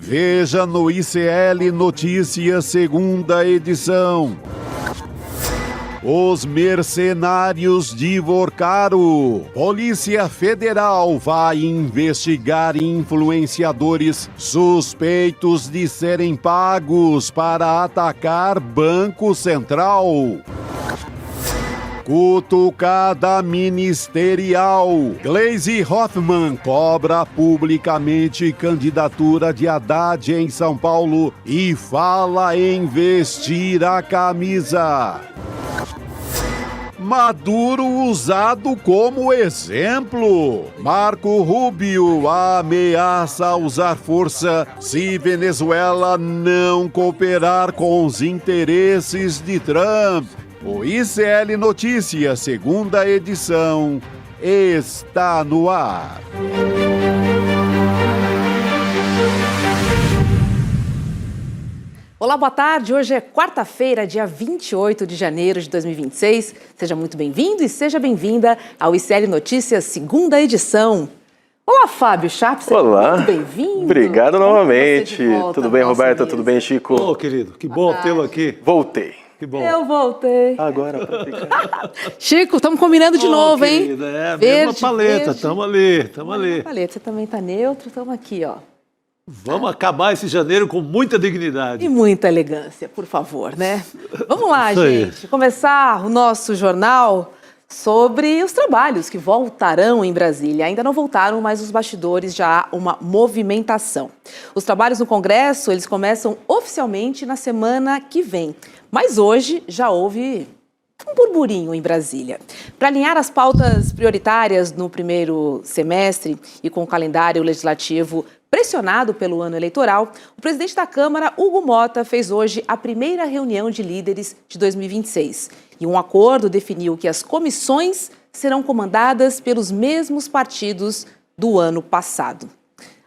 Veja no ICL Notícias, segunda edição. Os mercenários de Vorcaro. Polícia Federal vai investigar influenciadores suspeitos de serem pagos para atacar Banco Central. Cutucada ministerial. Gleisi Hoffmann cobra publicamente candidatura de Haddad em São Paulo e fala em vestir a camisa. Maduro usado como exemplo. Marco Rubio ameaça usar força se Venezuela não cooperar com os interesses de Trump. O ICL Notícias, segunda edição, está no ar. Olá, boa tarde. Hoje é quarta-feira, dia 28 de janeiro de 2026. Seja muito bem-vindo e seja bem-vinda ao ICL Notícias, segunda edição. Olá, Fábio Chaps. Olá. Muito bem-vindo. Obrigado novamente. Tudo bem, Roberta? Mesa. Tudo bem, Chico? Ô, querido, que bom tê-lo aqui. Voltei. Que bom. Eu voltei. Agora pra ficar. Chico, estamos combinando de novo, hein? Querida, é a Verde, mesma paleta, verde. estamos ali. Paleta, você também tá neutro, estamos aqui, ó. Vamos acabar esse janeiro com muita dignidade. E muita elegância, por favor, né? Vamos lá, Isso aí. gente. Começar o nosso jornal sobre os trabalhos que voltarão em Brasília. Ainda não voltaram, mas os bastidores já há uma movimentação. Os trabalhos no Congresso, eles começam oficialmente na semana que vem. Mas hoje já houve um burburinho em Brasília. Para alinhar as pautas prioritárias no primeiro semestre e com o calendário legislativo pressionado pelo ano eleitoral, o presidente da Câmara, Hugo Motta, fez hoje a primeira reunião de líderes de 2026. E um acordo definiu que as comissões serão comandadas pelos mesmos partidos do ano passado.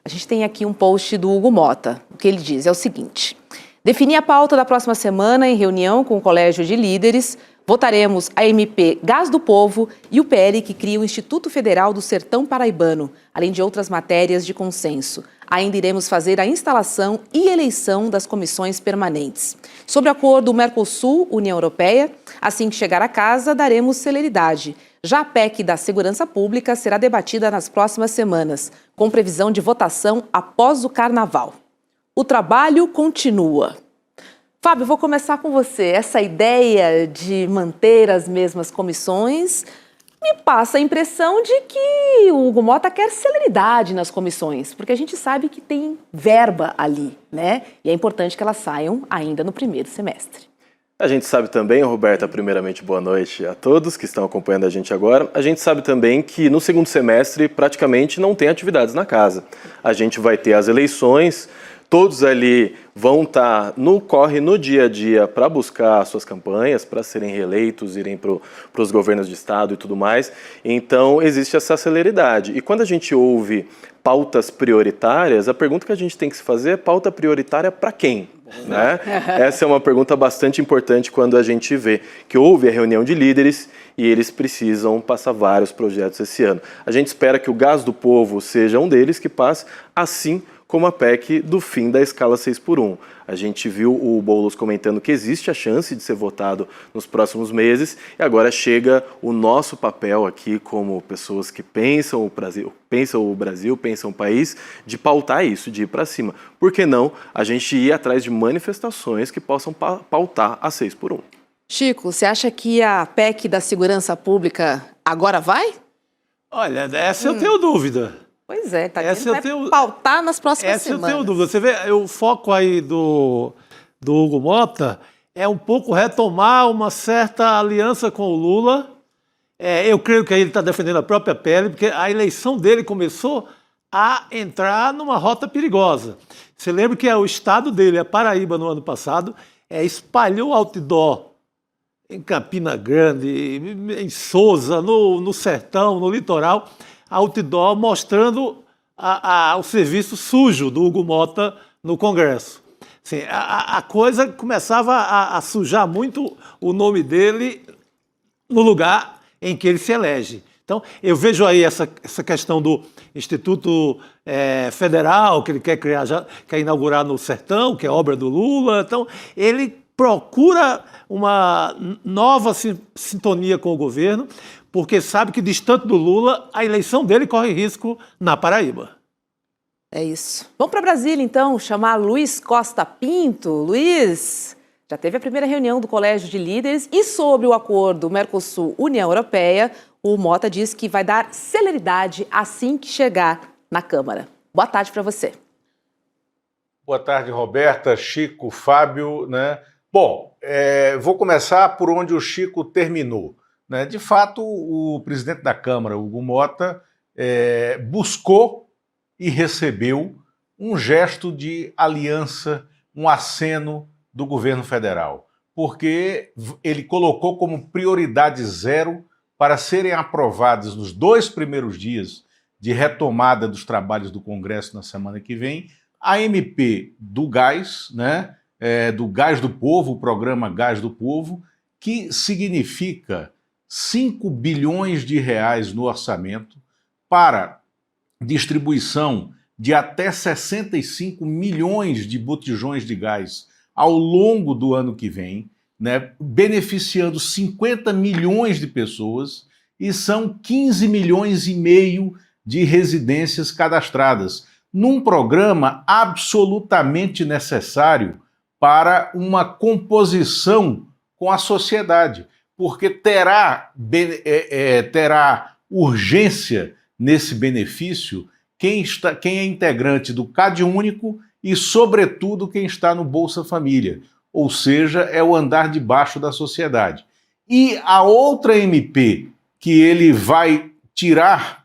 A gente tem aqui um post do Hugo Motta. O que ele diz é o seguinte: definir a pauta da próxima semana em reunião com o Colégio de Líderes. Votaremos a MP Gás do Povo e o PL que cria o Instituto Federal do Sertão Paraibano, além de outras matérias de consenso. Ainda iremos fazer a instalação e eleição das comissões permanentes. Sobre o acordo Mercosul-União Europeia, assim que chegar a casa, daremos celeridade. Já a PEC da Segurança Pública será debatida nas próximas semanas, com previsão de votação após o Carnaval. O trabalho continua. Fábio, vou começar com você. Essa ideia de manter as mesmas comissões me passa a impressão de que o Hugo Motta quer celeridade nas comissões, porque a gente sabe que tem verba ali, né? E é importante que elas saiam ainda no primeiro semestre. A gente sabe também, Roberta, primeiramente boa noite a todos que estão acompanhando a gente agora. A gente sabe também que no segundo semestre praticamente não tem atividades na casa. A gente vai ter as eleições. Todos ali vão estar no corre, no dia a dia, para buscar suas campanhas, para serem reeleitos, irem para os governos de estado e tudo mais. Então, existe essa celeridade. E quando a gente ouve pautas prioritárias, a pergunta que a gente tem que se fazer é pauta prioritária para quem? Né? Essa é uma pergunta bastante importante quando a gente vê que houve a reunião de líderes e eles precisam passar vários projetos esse ano. A gente espera que o Gás do Povo seja um deles que passe, assim como a PEC do fim da escala 6x1. A gente viu o Boulos comentando que existe a chance de ser votado nos próximos meses e agora chega o nosso papel aqui como pessoas que pensam o Brasil, pensam o país, de pautar isso, de ir para cima. Por que não a gente ir atrás de manifestações que possam pautar a 6x1? Chico, você acha que a PEC da Segurança Pública agora vai? Olha, essa eu tenho dúvida. Pois é, tá Essa dizendo que vai pautar nas próximas semanas. Essa eu tenho dúvida. Você vê, o foco aí do Hugo Motta é um pouco retomar uma certa aliança com o Lula. Eu creio que aí ele está defendendo a própria pele, porque a eleição dele começou a entrar numa rota perigosa. Você lembra que o estado dele, a Paraíba, no ano passado, espalhou outdoor em Campina Grande, em Sousa, no Sertão, no litoral, outdoor mostrando o serviço sujo do Hugo Motta no Congresso. Assim, a coisa começava a sujar muito o nome dele no lugar em que ele se elege. Então, eu vejo aí essa questão do Instituto Federal, que ele quer criar, quer inaugurar no Sertão, que é obra do Lula. Então, ele procura uma nova sintonia com o governo, porque sabe que, distante do Lula, a eleição dele corre risco na Paraíba. É isso. Vamos para Brasília, então, chamar Luiz Costa Pinto. Luiz, já teve a primeira reunião do Colégio de Líderes e sobre o acordo Mercosul-União Europeia, o Mota diz que vai dar celeridade assim que chegar na Câmara. Boa tarde para você. Boa tarde, Roberta, Chico, Fábio, né? Bom, vou começar por onde o Chico terminou, né? De fato, o presidente da Câmara, Hugo Mota, buscou e recebeu um gesto de aliança, um aceno do governo federal, porque ele colocou como prioridade zero para serem aprovados nos 2 primeiros dias de retomada dos trabalhos do Congresso na semana que vem, a MP do gás, né, do Gás do Povo, o programa Gás do Povo, que significa 5 bilhões de reais no orçamento para distribuição de até 65 milhões de botijões de gás ao longo do ano que vem, né, beneficiando 50 milhões de pessoas, e são 15 milhões e meio de residências cadastradas, num programa absolutamente necessário para uma composição com a sociedade, porque terá urgência nesse benefício quem é integrante do CadÚnico e, sobretudo, quem está no Bolsa Família, ou seja, é o andar de baixo da sociedade. E a outra MP que ele vai tirar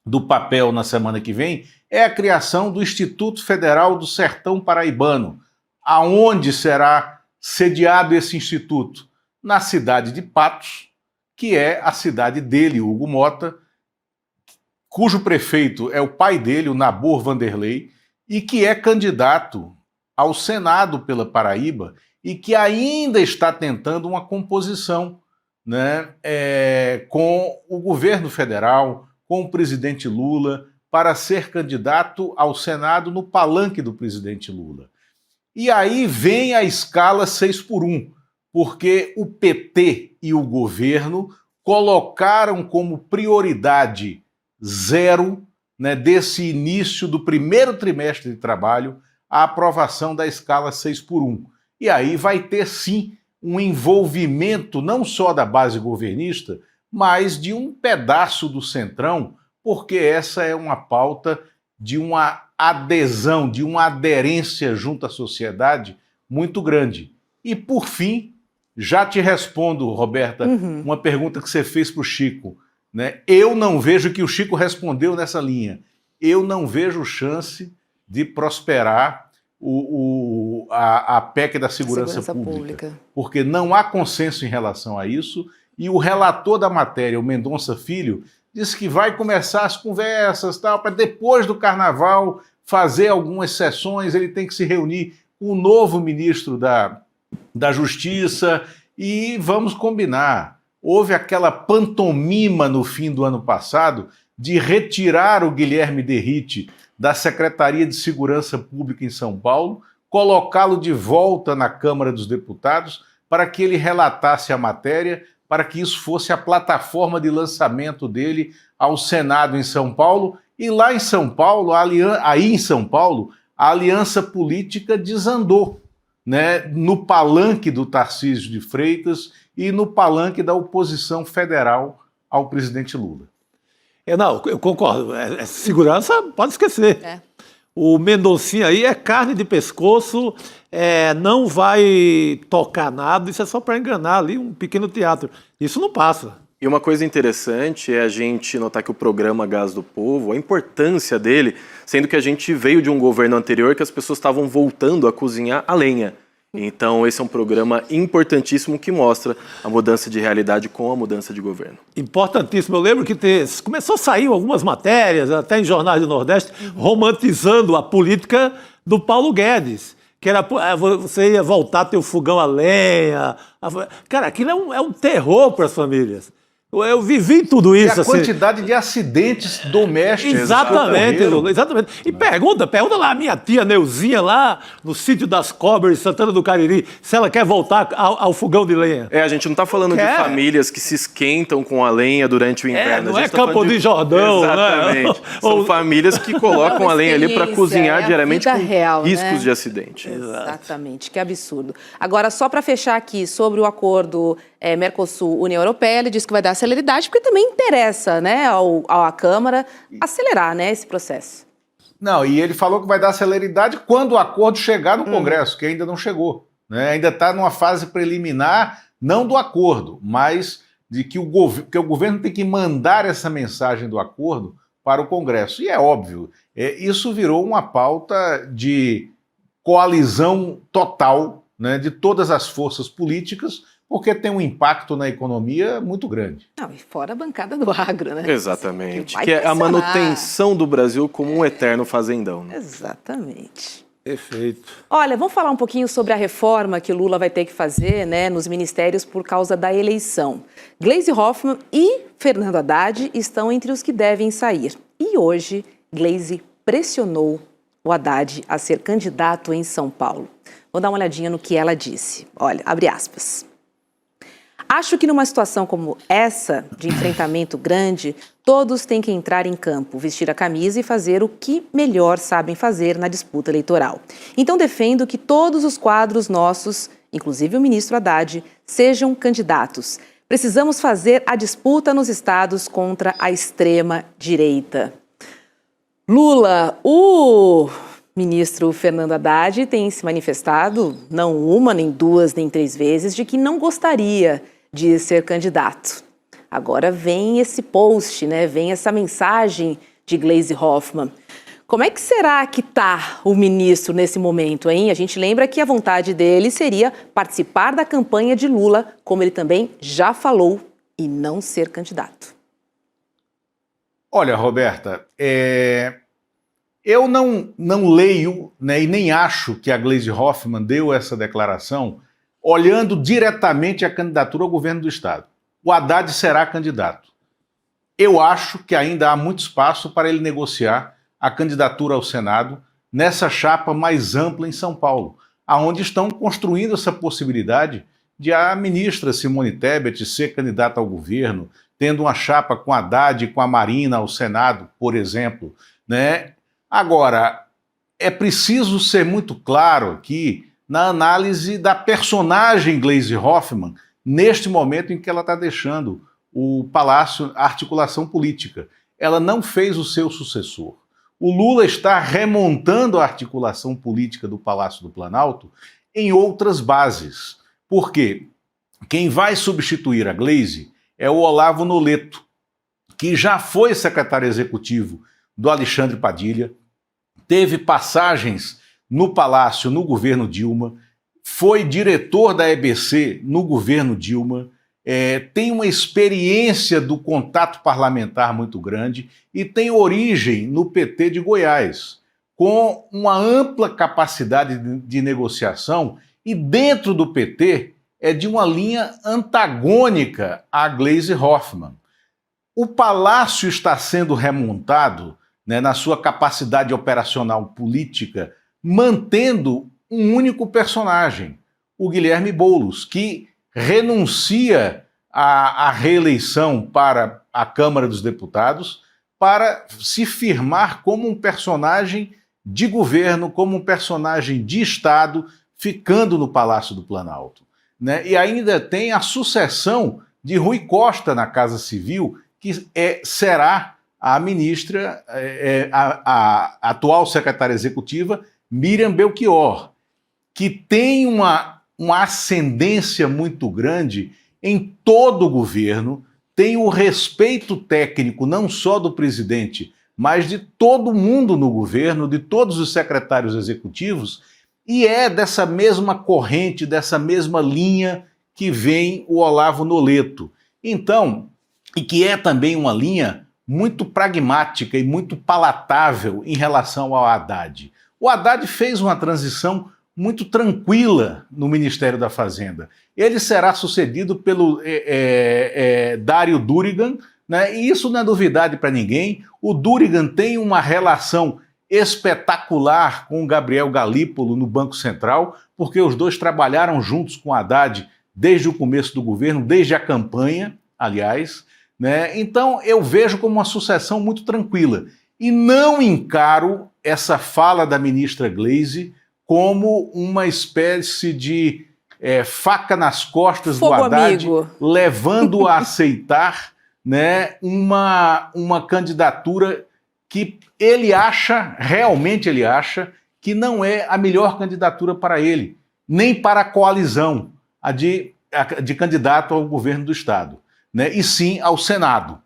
do papel na semana que vem é a criação do Instituto Federal do Sertão Paraibano. Aonde será sediado esse instituto? Na cidade de Patos, que é a cidade dele, Hugo Mota, cujo prefeito é o pai dele, o Nabor Vanderlei, e que é candidato ao Senado pela Paraíba e que ainda está tentando uma composição, né, com o governo federal, com o presidente Lula, para ser candidato ao Senado no palanque do presidente Lula. E aí vem a escala 6x1, porque o PT e o governo colocaram como prioridade zero, né, desse início do primeiro trimestre de trabalho, a aprovação da escala 6x1. E aí vai ter, sim, um envolvimento não só da base governista, mas de um pedaço do Centrão, porque essa é uma pauta de uma adesão, de uma aderência junto à sociedade muito grande. E, por fim, já te respondo, Roberta, uma pergunta que você fez para o Chico, né? Eu não vejo, que o Chico respondeu nessa linha, eu não vejo chance de prosperar a PEC da segurança pública, porque não há consenso em relação a isso, e o relator da matéria, o Mendonça Filho, disse que vai começar as conversas, tal, para depois do Carnaval fazer algumas sessões, ele tem que se reunir com o novo ministro da Justiça, e vamos combinar, houve aquela pantomima no fim do ano passado de retirar o Guilherme Derrite da Secretaria de Segurança Pública em São Paulo, colocá-lo de volta na Câmara dos Deputados para que ele relatasse a matéria, para que isso fosse a plataforma de lançamento dele ao Senado em São Paulo. E lá em São Paulo, a aliança política desandou, né, no palanque do Tarcísio de Freitas e no palanque da oposição federal ao presidente Lula. Eu concordo. Segurança, pode esquecer. O Mendoncinha aí é carne de pescoço, não vai tocar nada, isso é só para enganar ali um pequeno teatro. Isso não passa. E uma coisa interessante é a gente notar que o programa Gás do Povo, a importância dele, sendo que a gente veio de um governo anterior que as pessoas estavam voltando a cozinhar a lenha. Então esse é um programa importantíssimo que mostra a mudança de realidade com a mudança de governo. Importantíssimo. Eu lembro que começou a sair algumas matérias, até em jornais do Nordeste, romantizando a política do Paulo Guedes. Que era, você ia voltar a ter o fogão a lenha. Cara, aquilo é um terror para as famílias. Eu vivi tudo E isso. a quantidade de acidentes domésticos. Exatamente, que ocorreram. Lula, exatamente. E pergunta lá a minha tia Neuzinha, lá no sítio das Cobras, em Santana do Cariri, se ela quer voltar ao fogão de lenha. A gente não está falando de famílias que se esquentam com a lenha durante o inverno. Não a é gente tá Campo falando de Jordão, Exatamente. né? São famílias que colocam a lenha ali para cozinhar É a diariamente vida com real, riscos né? de acidente. Exatamente, que absurdo. Agora, só para fechar aqui sobre o acordo Mercosul-União Europeia, ele disse que vai dar celeridade, porque também interessa, né, à Câmara acelerar, né, esse processo. Não, e ele falou que vai dar celeridade quando o acordo chegar no Congresso, que ainda não chegou, né? Ainda está numa fase preliminar, não do acordo, mas de que o governo tem que mandar essa mensagem do acordo para o Congresso. E é óbvio, isso virou uma pauta de coalizão total, né, de todas as forças políticas, porque tem um impacto na economia muito grande. Não, e fora a bancada do agro, né? Exatamente. vai Que é a pressionar. manutenção do Brasil como um eterno fazendão. Né? Exatamente. Perfeito. Olha, vamos falar um pouquinho sobre a reforma que o Lula vai ter que fazer, né, nos ministérios por causa da eleição. Gleisi Hoffmann e Fernando Haddad estão entre os que devem sair. E hoje, Gleisi pressionou o Haddad a ser candidato em São Paulo. Vou dar uma olhadinha no que ela disse. Olha, abre aspas. Acho que numa situação como essa, de enfrentamento grande, todos têm que entrar em campo, vestir a camisa e fazer o que melhor sabem fazer na disputa eleitoral. Então defendo que todos os quadros nossos, inclusive o ministro Haddad, sejam candidatos. Precisamos fazer a disputa nos estados contra a extrema-direita. Lula, o ministro Fernando Haddad tem se manifestado, não uma, nem duas, nem três vezes, de que não gostaria de ser candidato. Agora vem esse post, né? Vem essa mensagem de Gleisi Hoffmann. Como é que será que está o ministro nesse momento, hein? A gente lembra que a vontade dele seria participar da campanha de Lula, como ele também já falou, e não ser candidato. Olha, Roberta, eu não leio, né, e nem acho que a Gleisi Hoffmann deu essa declaração olhando diretamente a candidatura ao governo do Estado. O Haddad será candidato. Eu acho que ainda há muito espaço para ele negociar a candidatura ao Senado nessa chapa mais ampla em São Paulo, aonde estão construindo essa possibilidade de a ministra Simone Tebet ser candidata ao governo, tendo uma chapa com Haddad e com a Marina ao Senado, por exemplo, né? Agora, é preciso ser muito claro aqui na análise da personagem Gleisi Hoffmann, neste momento em que ela está deixando o Palácio, a articulação política. Ela não fez o seu sucessor. O Lula está remontando a articulação política do Palácio do Planalto em outras bases. Por quê? Quem vai substituir a Gleisi é o Olavo Noleto, que já foi secretário executivo do Alexandre Padilha, teve passagens no Palácio no governo Dilma, foi diretor da EBC no governo Dilma, tem uma experiência do contato parlamentar muito grande e tem origem no PT de Goiás, com uma ampla capacidade de negociação e dentro do PT é de uma linha antagônica à Gleisi Hoffmann. O Palácio está sendo remontado, né, na sua capacidade operacional política, mantendo um único personagem, o Guilherme Boulos, que renuncia à reeleição para a Câmara dos Deputados para se firmar como um personagem de governo, como um personagem de Estado, ficando no Palácio do Planalto, né? E ainda tem a sucessão de Rui Costa na Casa Civil, que será a ministra, a atual secretária executiva, Miriam Belchior, que tem uma ascendência muito grande em todo o governo, tem o respeito técnico não só do presidente, mas de todo mundo no governo, de todos os secretários executivos, e é dessa mesma corrente, dessa mesma linha que vem o Olavo Noleto. Então, e que é também uma linha muito pragmática e muito palatável em relação ao Haddad. O Haddad fez uma transição muito tranquila no Ministério da Fazenda. Ele será sucedido pelo Dário Durigan, né? E isso não é novidade para ninguém. O Durigan tem uma relação espetacular com o Gabriel Galípolo no Banco Central, porque os dois trabalharam juntos com Haddad desde o começo do governo, desde a campanha, aliás, né? Então eu vejo como uma sucessão muito tranquila. E não encaro essa fala da ministra Gleisi como uma espécie de faca nas costas do Haddad, levando a aceitar, né, uma candidatura que realmente ele acha, que não é a melhor candidatura para ele, nem para a coalizão, a de candidato ao governo do Estado, né, e sim ao Senado.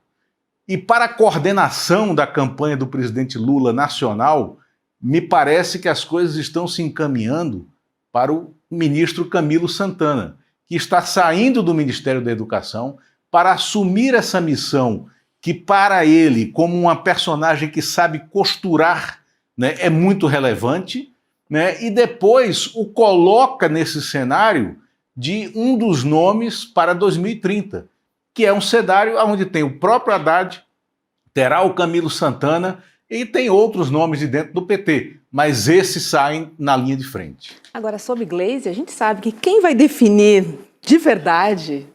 E para a coordenação da campanha do presidente Lula nacional, me parece que as coisas estão se encaminhando para o ministro Camilo Santana, que está saindo do Ministério da Educação para assumir essa missão que, para ele, como uma personagem que sabe costurar, né, é muito relevante, né, e depois o coloca nesse cenário de um dos nomes para 2030, que é um cenário onde tem o próprio Haddad, terá o Camilo Santana e tem outros nomes de dentro do PT, mas esses saem na linha de frente. Agora, sobre Gleisi, a gente sabe que quem vai definir de verdade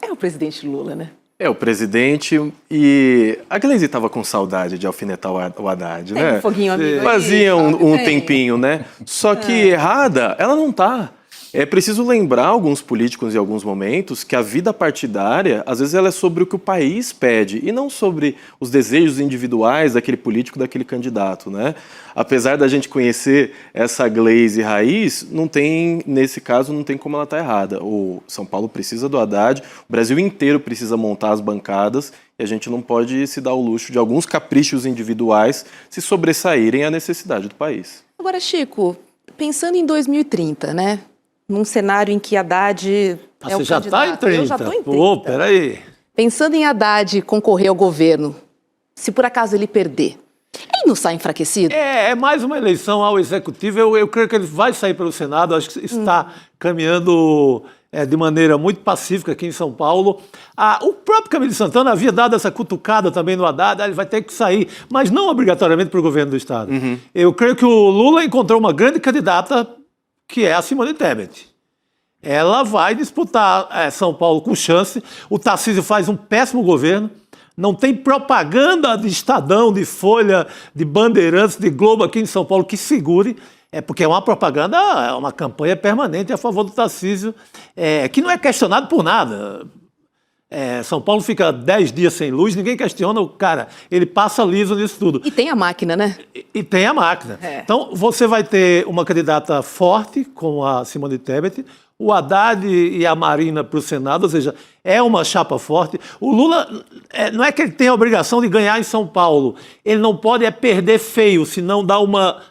é o presidente Lula, né? É o presidente, e a Gleisi estava com saudade de alfinetar o Haddad, Tem né? um foguinho amigo Fazia aí, um tempinho, né? Só que errada, ela não tá. É preciso lembrar alguns políticos em alguns momentos que a vida partidária, às vezes, ela é sobre o que o país pede e não sobre os desejos individuais daquele político, daquele candidato, né? Apesar da gente conhecer essa Gleisi raiz, nesse caso, não tem como ela estar errada. O São Paulo precisa do Haddad, o Brasil inteiro precisa montar as bancadas e a gente não pode se dar o luxo de alguns caprichos individuais se sobressaírem à necessidade do país. Agora, Chico, pensando em 2030, né? Num cenário em que Haddad é o Você já está em 30? Eu já estou em 30. Pô, peraí. Pensando em Haddad concorrer ao governo, se por acaso ele perder, ele não sai enfraquecido? É mais uma eleição ao Executivo. Eu creio que ele vai sair pelo Senado. Acho que está caminhando de maneira muito pacífica aqui em São Paulo. O próprio Camilo Santana havia dado essa cutucada também no Haddad. Ele vai ter que sair, mas não obrigatoriamente para o governo do Estado. Eu creio que o Lula encontrou uma grande candidata, que é a Simone Tebet. Ela vai disputar São Paulo com chance. O Tarcísio faz um péssimo governo. Não tem propaganda de Estadão, de Folha, de Bandeirantes, de Globo aqui em São Paulo que segure. Porque é uma propaganda, é uma campanha permanente a favor do Tarcísio, que não é questionado por nada. São Paulo fica 10 dias sem luz, ninguém questiona o cara. Ele passa liso nisso tudo. E tem a máquina, né? E tem a máquina. Então, você vai ter uma candidata forte, com a Simone Tebet, o Haddad e a Marina para o Senado, ou seja, é uma chapa forte. O Lula, não é que ele tem a obrigação de ganhar em São Paulo, ele não pode perder feio, senão dá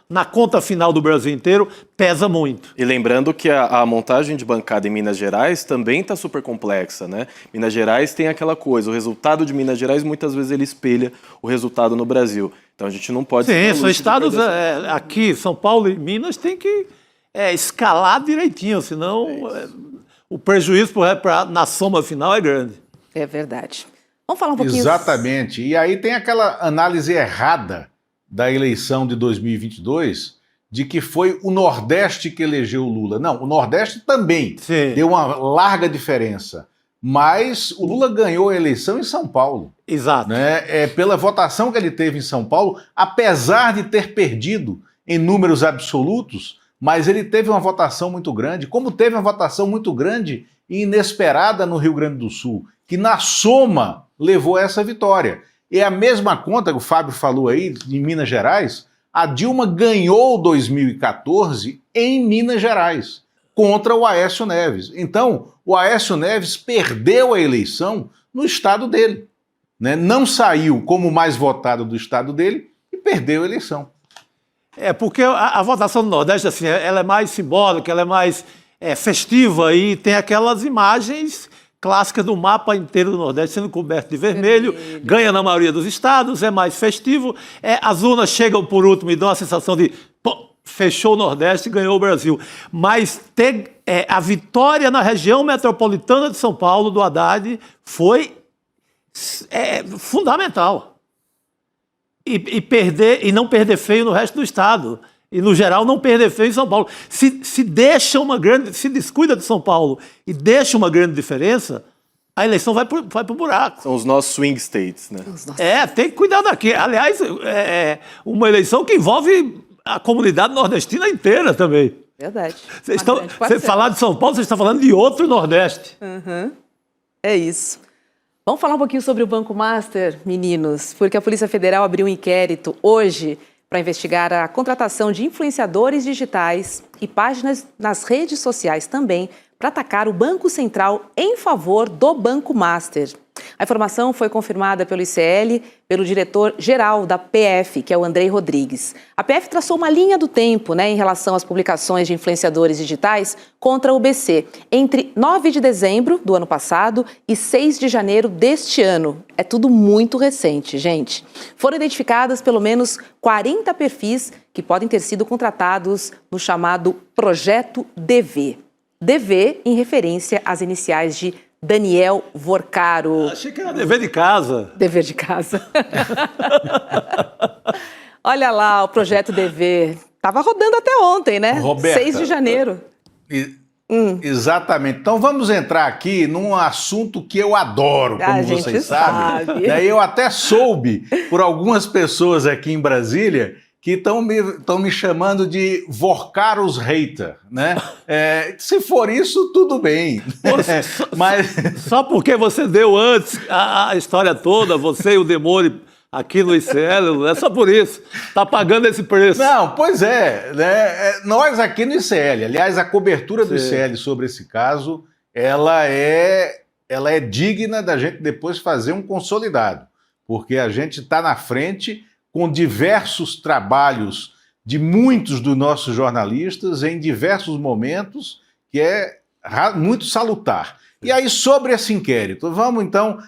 na conta final do Brasil inteiro, pesa muito. E lembrando que a montagem de bancada em Minas Gerais também está super complexa, né? Minas Gerais tem aquela coisa, o resultado de Minas Gerais muitas vezes ele espelha o resultado no Brasil. Então a gente não pode... Sim, são estados aqui, São Paulo e Minas, tem que escalar direitinho, senão o prejuízo na soma final é grande. É verdade. Vamos falar um pouquinho... Exatamente. E aí tem aquela análise errada da eleição de 2022, de que foi o Nordeste que elegeu o Lula. Não, o Nordeste também deu uma larga diferença. Mas o Lula ganhou a eleição em São Paulo. Exato. Né? Pela votação que ele teve em São Paulo, apesar de ter perdido em números absolutos, mas ele teve uma votação muito grande, como teve uma votação muito grande e inesperada no Rio Grande do Sul, que na soma levou a essa vitória. É a mesma conta que o Fábio falou aí, em Minas Gerais, a Dilma ganhou 2014 em Minas Gerais, contra o Aécio Neves. Então, o Aécio Neves perdeu a eleição no estado dele, né? Não saiu como o mais votado do estado dele e perdeu a eleição. Porque a votação do Nordeste, assim, ela é mais simbólica, ela é mais festiva e tem aquelas imagens clássicas do mapa inteiro do Nordeste sendo coberto de vermelho, ganha na maioria dos estados, é mais festivo, as urnas chegam por último e dão a sensação de fechou o Nordeste e ganhou o Brasil. Mas a vitória na região metropolitana de São Paulo, do Haddad, foi fundamental. E não perder feio no resto do Estado. E, no geral, não perder feio em São Paulo. Se descuida de São Paulo e deixa uma grande diferença, a eleição vai pro buraco. São os nossos swing states, né? Tem que cuidar daqui. Aliás, uma eleição que envolve a comunidade nordestina inteira também. Verdade. Você falar de São Paulo, você está falando de outro Nordeste. Uhum. É isso. Vamos falar um pouquinho sobre o Banco Master, meninos, porque a Polícia Federal abriu um inquérito hoje para investigar a contratação de influenciadores digitais e páginas nas redes sociais também para atacar o Banco Central em favor do Banco Master. A informação foi confirmada pelo ICL, pelo diretor-geral da PF, que é o Andrei Rodrigues. A PF traçou uma linha do tempo, em relação às publicações de influenciadores digitais contra o BC, entre 9 de dezembro do ano passado e 6 de janeiro deste ano. É tudo muito recente, gente. Foram identificadas pelo menos 40 perfis que podem ter sido contratados no chamado Projeto DV. DV em referência às iniciais de Daniel Vorcaro. Achei que era dever de casa. Dever de casa. Olha lá o projeto DV. Estava rodando até ontem, né? Roberta, 6 de janeiro. Exatamente. Então vamos entrar aqui num assunto que eu adoro, como vocês sabem. Daí eu até soube por algumas pessoas aqui em Brasília que estão me chamando de Vorcaros hater, né? Se for isso, tudo bem. Mas só porque você deu antes a história toda, você e o Demore aqui no ICL, é só por isso. Está pagando esse preço. Não, pois né? Nós aqui no ICL, aliás, a cobertura do ICL sobre esse caso, ela é digna da gente depois fazer um consolidado, porque a gente está na frente com diversos trabalhos de muitos dos nossos jornalistas em diversos momentos, que é muito salutar. E aí, sobre esse inquérito, vamos então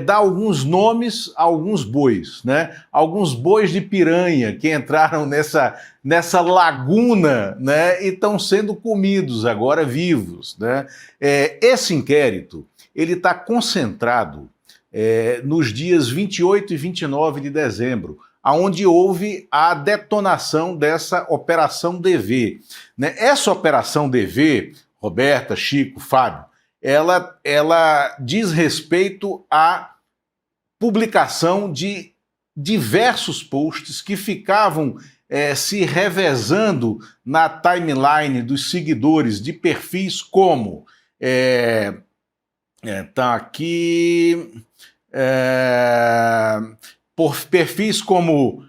dar alguns nomes a alguns bois, né? Alguns bois de piranha que entraram nessa laguna, né? E estão sendo comidos agora vivos, né? Esse inquérito, ele está concentrado nos dias 28 e 29 de dezembro, onde houve a detonação dessa Operação DV. Né? Essa Operação DV, Roberta, Chico, Fábio, ela diz respeito à publicação de diversos posts que ficavam se revezando na timeline dos seguidores de perfis como... tá aqui... por perfis como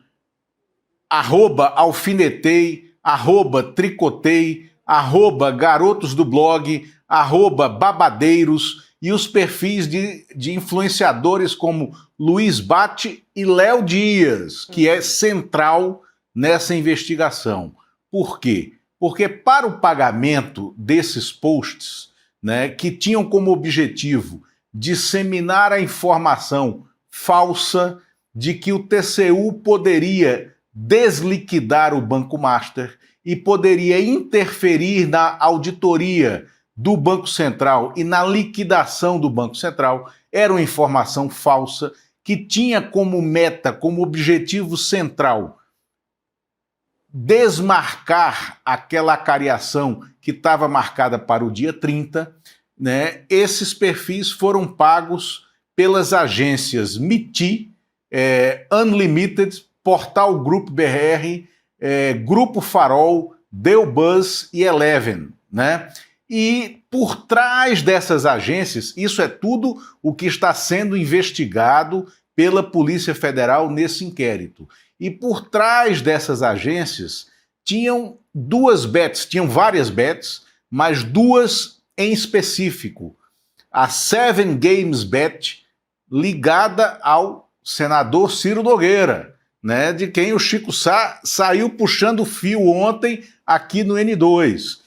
@alfinetei, @tricotei, @garotos do blog, @babadeiros e os perfis de influenciadores como Luiz Bate e Léo Dias, que é central nessa investigação. Por quê? Porque para o pagamento desses posts, né, que tinham como objetivo disseminar a informação falsa de que o TCU poderia desliquidar o Banco Master e poderia interferir na auditoria do Banco Central e na liquidação do Banco Central, era uma informação falsa que tinha como meta, como objetivo central, desmarcar aquela cariação que estava marcada para o dia 30, né? Esses perfis foram pagos pelas agências MITI, Unlimited, Portal Grupo BR, Grupo Farol, Deu Buzz e Eleven, né? E por trás dessas agências, isso é tudo o que está sendo investigado pela Polícia Federal nesse inquérito. E por trás dessas agências tinham tinham várias bets, mas duas em específico. A Seven Games Bet, ligada ao senador Ciro Nogueira, né, de quem o Chico Sá saiu puxando o fio ontem aqui no N2.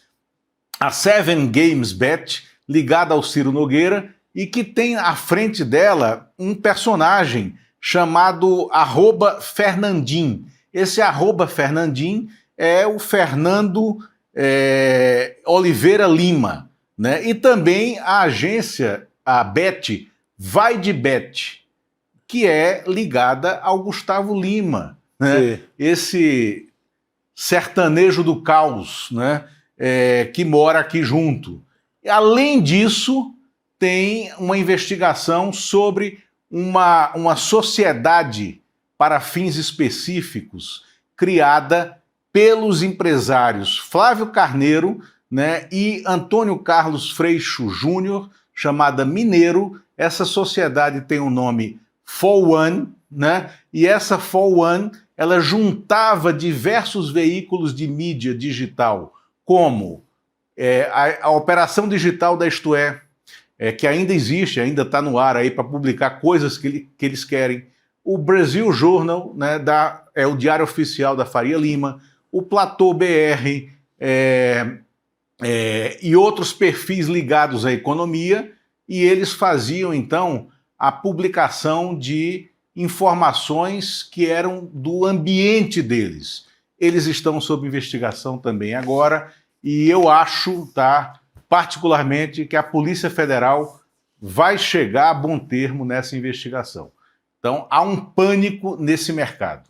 A Seven Games Bet, ligada ao Ciro Nogueira, e que tem à frente dela um personagem chamado @Fernandim. Esse @Fernandim é o Fernando Oliveira Lima, né? E também a agência, a Bet, Vai de Bet, que é ligada ao Gustavo Lima, né? Esse sertanejo do caos, né? Que mora aqui junto. Além disso, tem uma investigação sobre uma sociedade para fins específicos criada pelos empresários Flávio Carneiro, né, e Antônio Carlos Freixo Júnior, chamada Mineiro. Essa sociedade tem o nome 4One, né, e essa 4One, ela juntava diversos veículos de mídia digital, como a operação digital da Isto É, que ainda existe, ainda está no ar aí para publicar coisas que eles querem, o Brasil Journal, né, o diário oficial da Faria Lima, o Platô BR, e outros perfis ligados à economia, e eles faziam, então, a publicação de informações que eram do ambiente deles. Eles estão sob investigação também agora, e eu acho, particularmente, que a Polícia Federal vai chegar a bom termo nessa investigação. Então, há um pânico nesse mercado.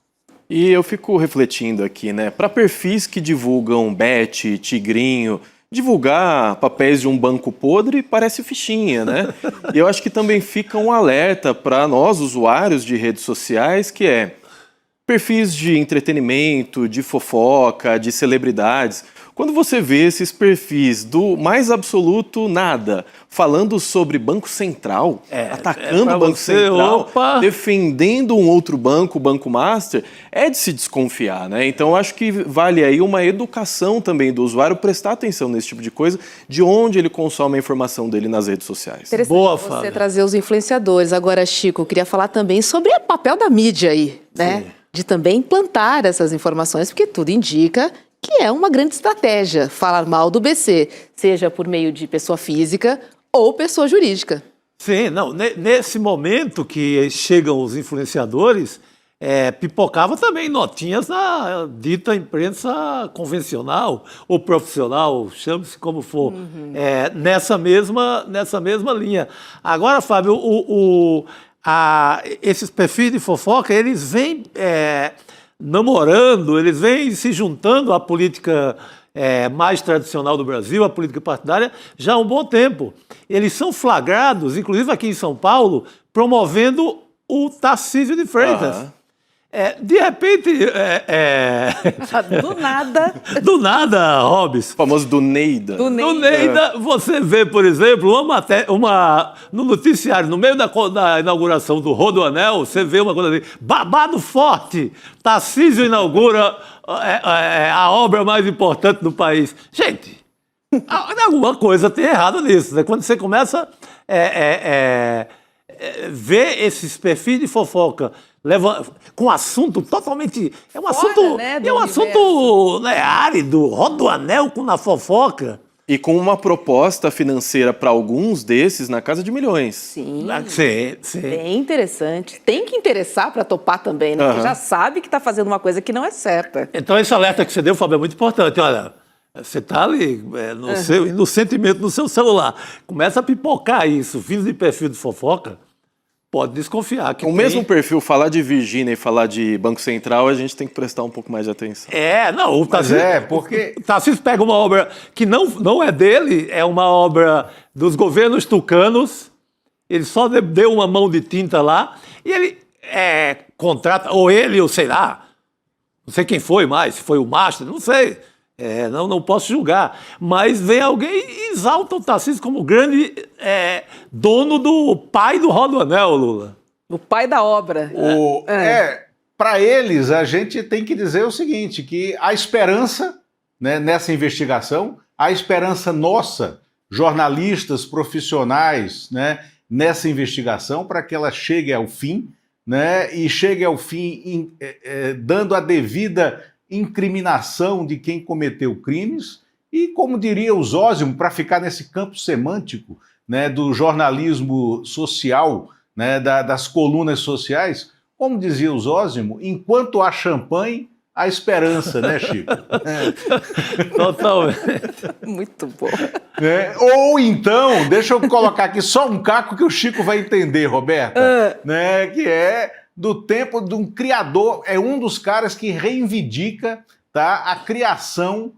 E eu fico refletindo aqui, né? Para perfis que divulgam Bet, Tigrinho, divulgar papéis de um banco podre parece fichinha, né? E eu acho que também fica um alerta para nós, usuários de redes sociais, que é perfis de entretenimento, de fofoca, de celebridades. Quando você vê esses perfis do mais absoluto nada, falando sobre Banco Central, atacando o Banco Central, defendendo um outro banco, o Banco Master, é de se desconfiar, né? Então, eu acho que vale aí uma educação também do usuário, prestar atenção nesse tipo de coisa, de onde ele consome a informação dele nas redes sociais. Interessante você trazer os influenciadores. Agora, Chico, eu queria falar também sobre o papel da mídia aí, né? Sim. De também implantar essas informações, porque tudo indica que é uma grande estratégia falar mal do BC, seja por meio de pessoa física ou pessoa jurídica. Sim, não, nesse momento que chegam os influenciadores, pipocava também notinhas na dita imprensa convencional ou profissional, chame-se como for, nessa mesma linha. Agora, Fábio, esses perfis de fofoca, eles vêm namorando, eles vêm se juntando à política mais tradicional do Brasil, à política partidária, já há um bom tempo. Eles são flagrados, inclusive aqui em São Paulo, promovendo o Tarcísio de Freitas. De repente... Do nada. Do nada, Robes. O famoso do Neida. Do Neida. Você vê, por exemplo, no noticiário, no meio da inauguração do Rodoanel, você vê uma coisa assim, babado forte, Tarcísio inaugura a obra mais importante do país. Gente, alguma coisa tem errado nisso, né? Quando você começa ver esses perfis de fofoca com assunto totalmente... É um assunto, né, árido, Rodoanel na fofoca. E com uma proposta financeira para alguns desses na casa de milhões. Sim. Sim. Bem interessante. Tem que interessar para topar também, né? Porque já sabe que está fazendo uma coisa que não é certa. Então esse alerta que você deu, Fábio, é muito importante. Olha, você está ali no sentimento no seu celular. Começa a pipocar isso, vindo de perfil de fofoca. Pode desconfiar. Que mesmo perfil, falar de Virgínia e falar de Banco Central, a gente tem que prestar um pouco mais de atenção. O Tarcísio, porque... O Tarcísio pega uma obra que não é dele, é uma obra dos governos tucanos, ele só deu uma mão de tinta lá, e ele contrata, ou sei lá, não sei quem foi mais, se foi o Master, não sei. Não posso julgar, mas vem alguém e exalta o Tarcísio como grande dono do pai do Rodoanel, Lula. O pai da obra. Para eles, a gente tem que dizer o seguinte, que há esperança, né, nessa investigação, há esperança nossa, jornalistas, profissionais, né, nessa investigação, para que ela chegue ao fim, né, e chegue ao fim dando a devida incriminação de quem cometeu crimes e, como diria o Zósimo, para ficar nesse campo semântico, né, do jornalismo social, né, das colunas sociais, como dizia o Zósimo, enquanto há champanhe, a esperança, né, Chico? Totalmente. Muito bom. Né? Ou então, deixa eu colocar aqui só um caco que o Chico vai entender, Roberta, né? Que é do tempo de um criador, é um dos caras que reivindica, tá, a criação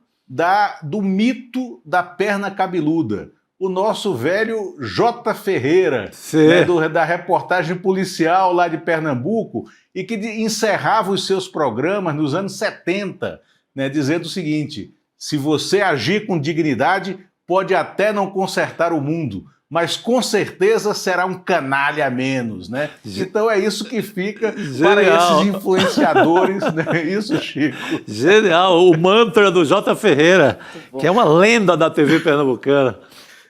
do mito da perna cabeluda. O nosso velho J. Ferreira, né, da reportagem policial lá de Pernambuco, e que encerrava os seus programas nos anos 70, né, dizendo o seguinte: se você agir com dignidade, pode até não consertar o mundo, mas com certeza será um canalha a menos, né? Então é isso que fica para esses influenciadores, né? Isso, Chico. Genial, o mantra do J. Ferreira, que é uma lenda da TV pernambucana.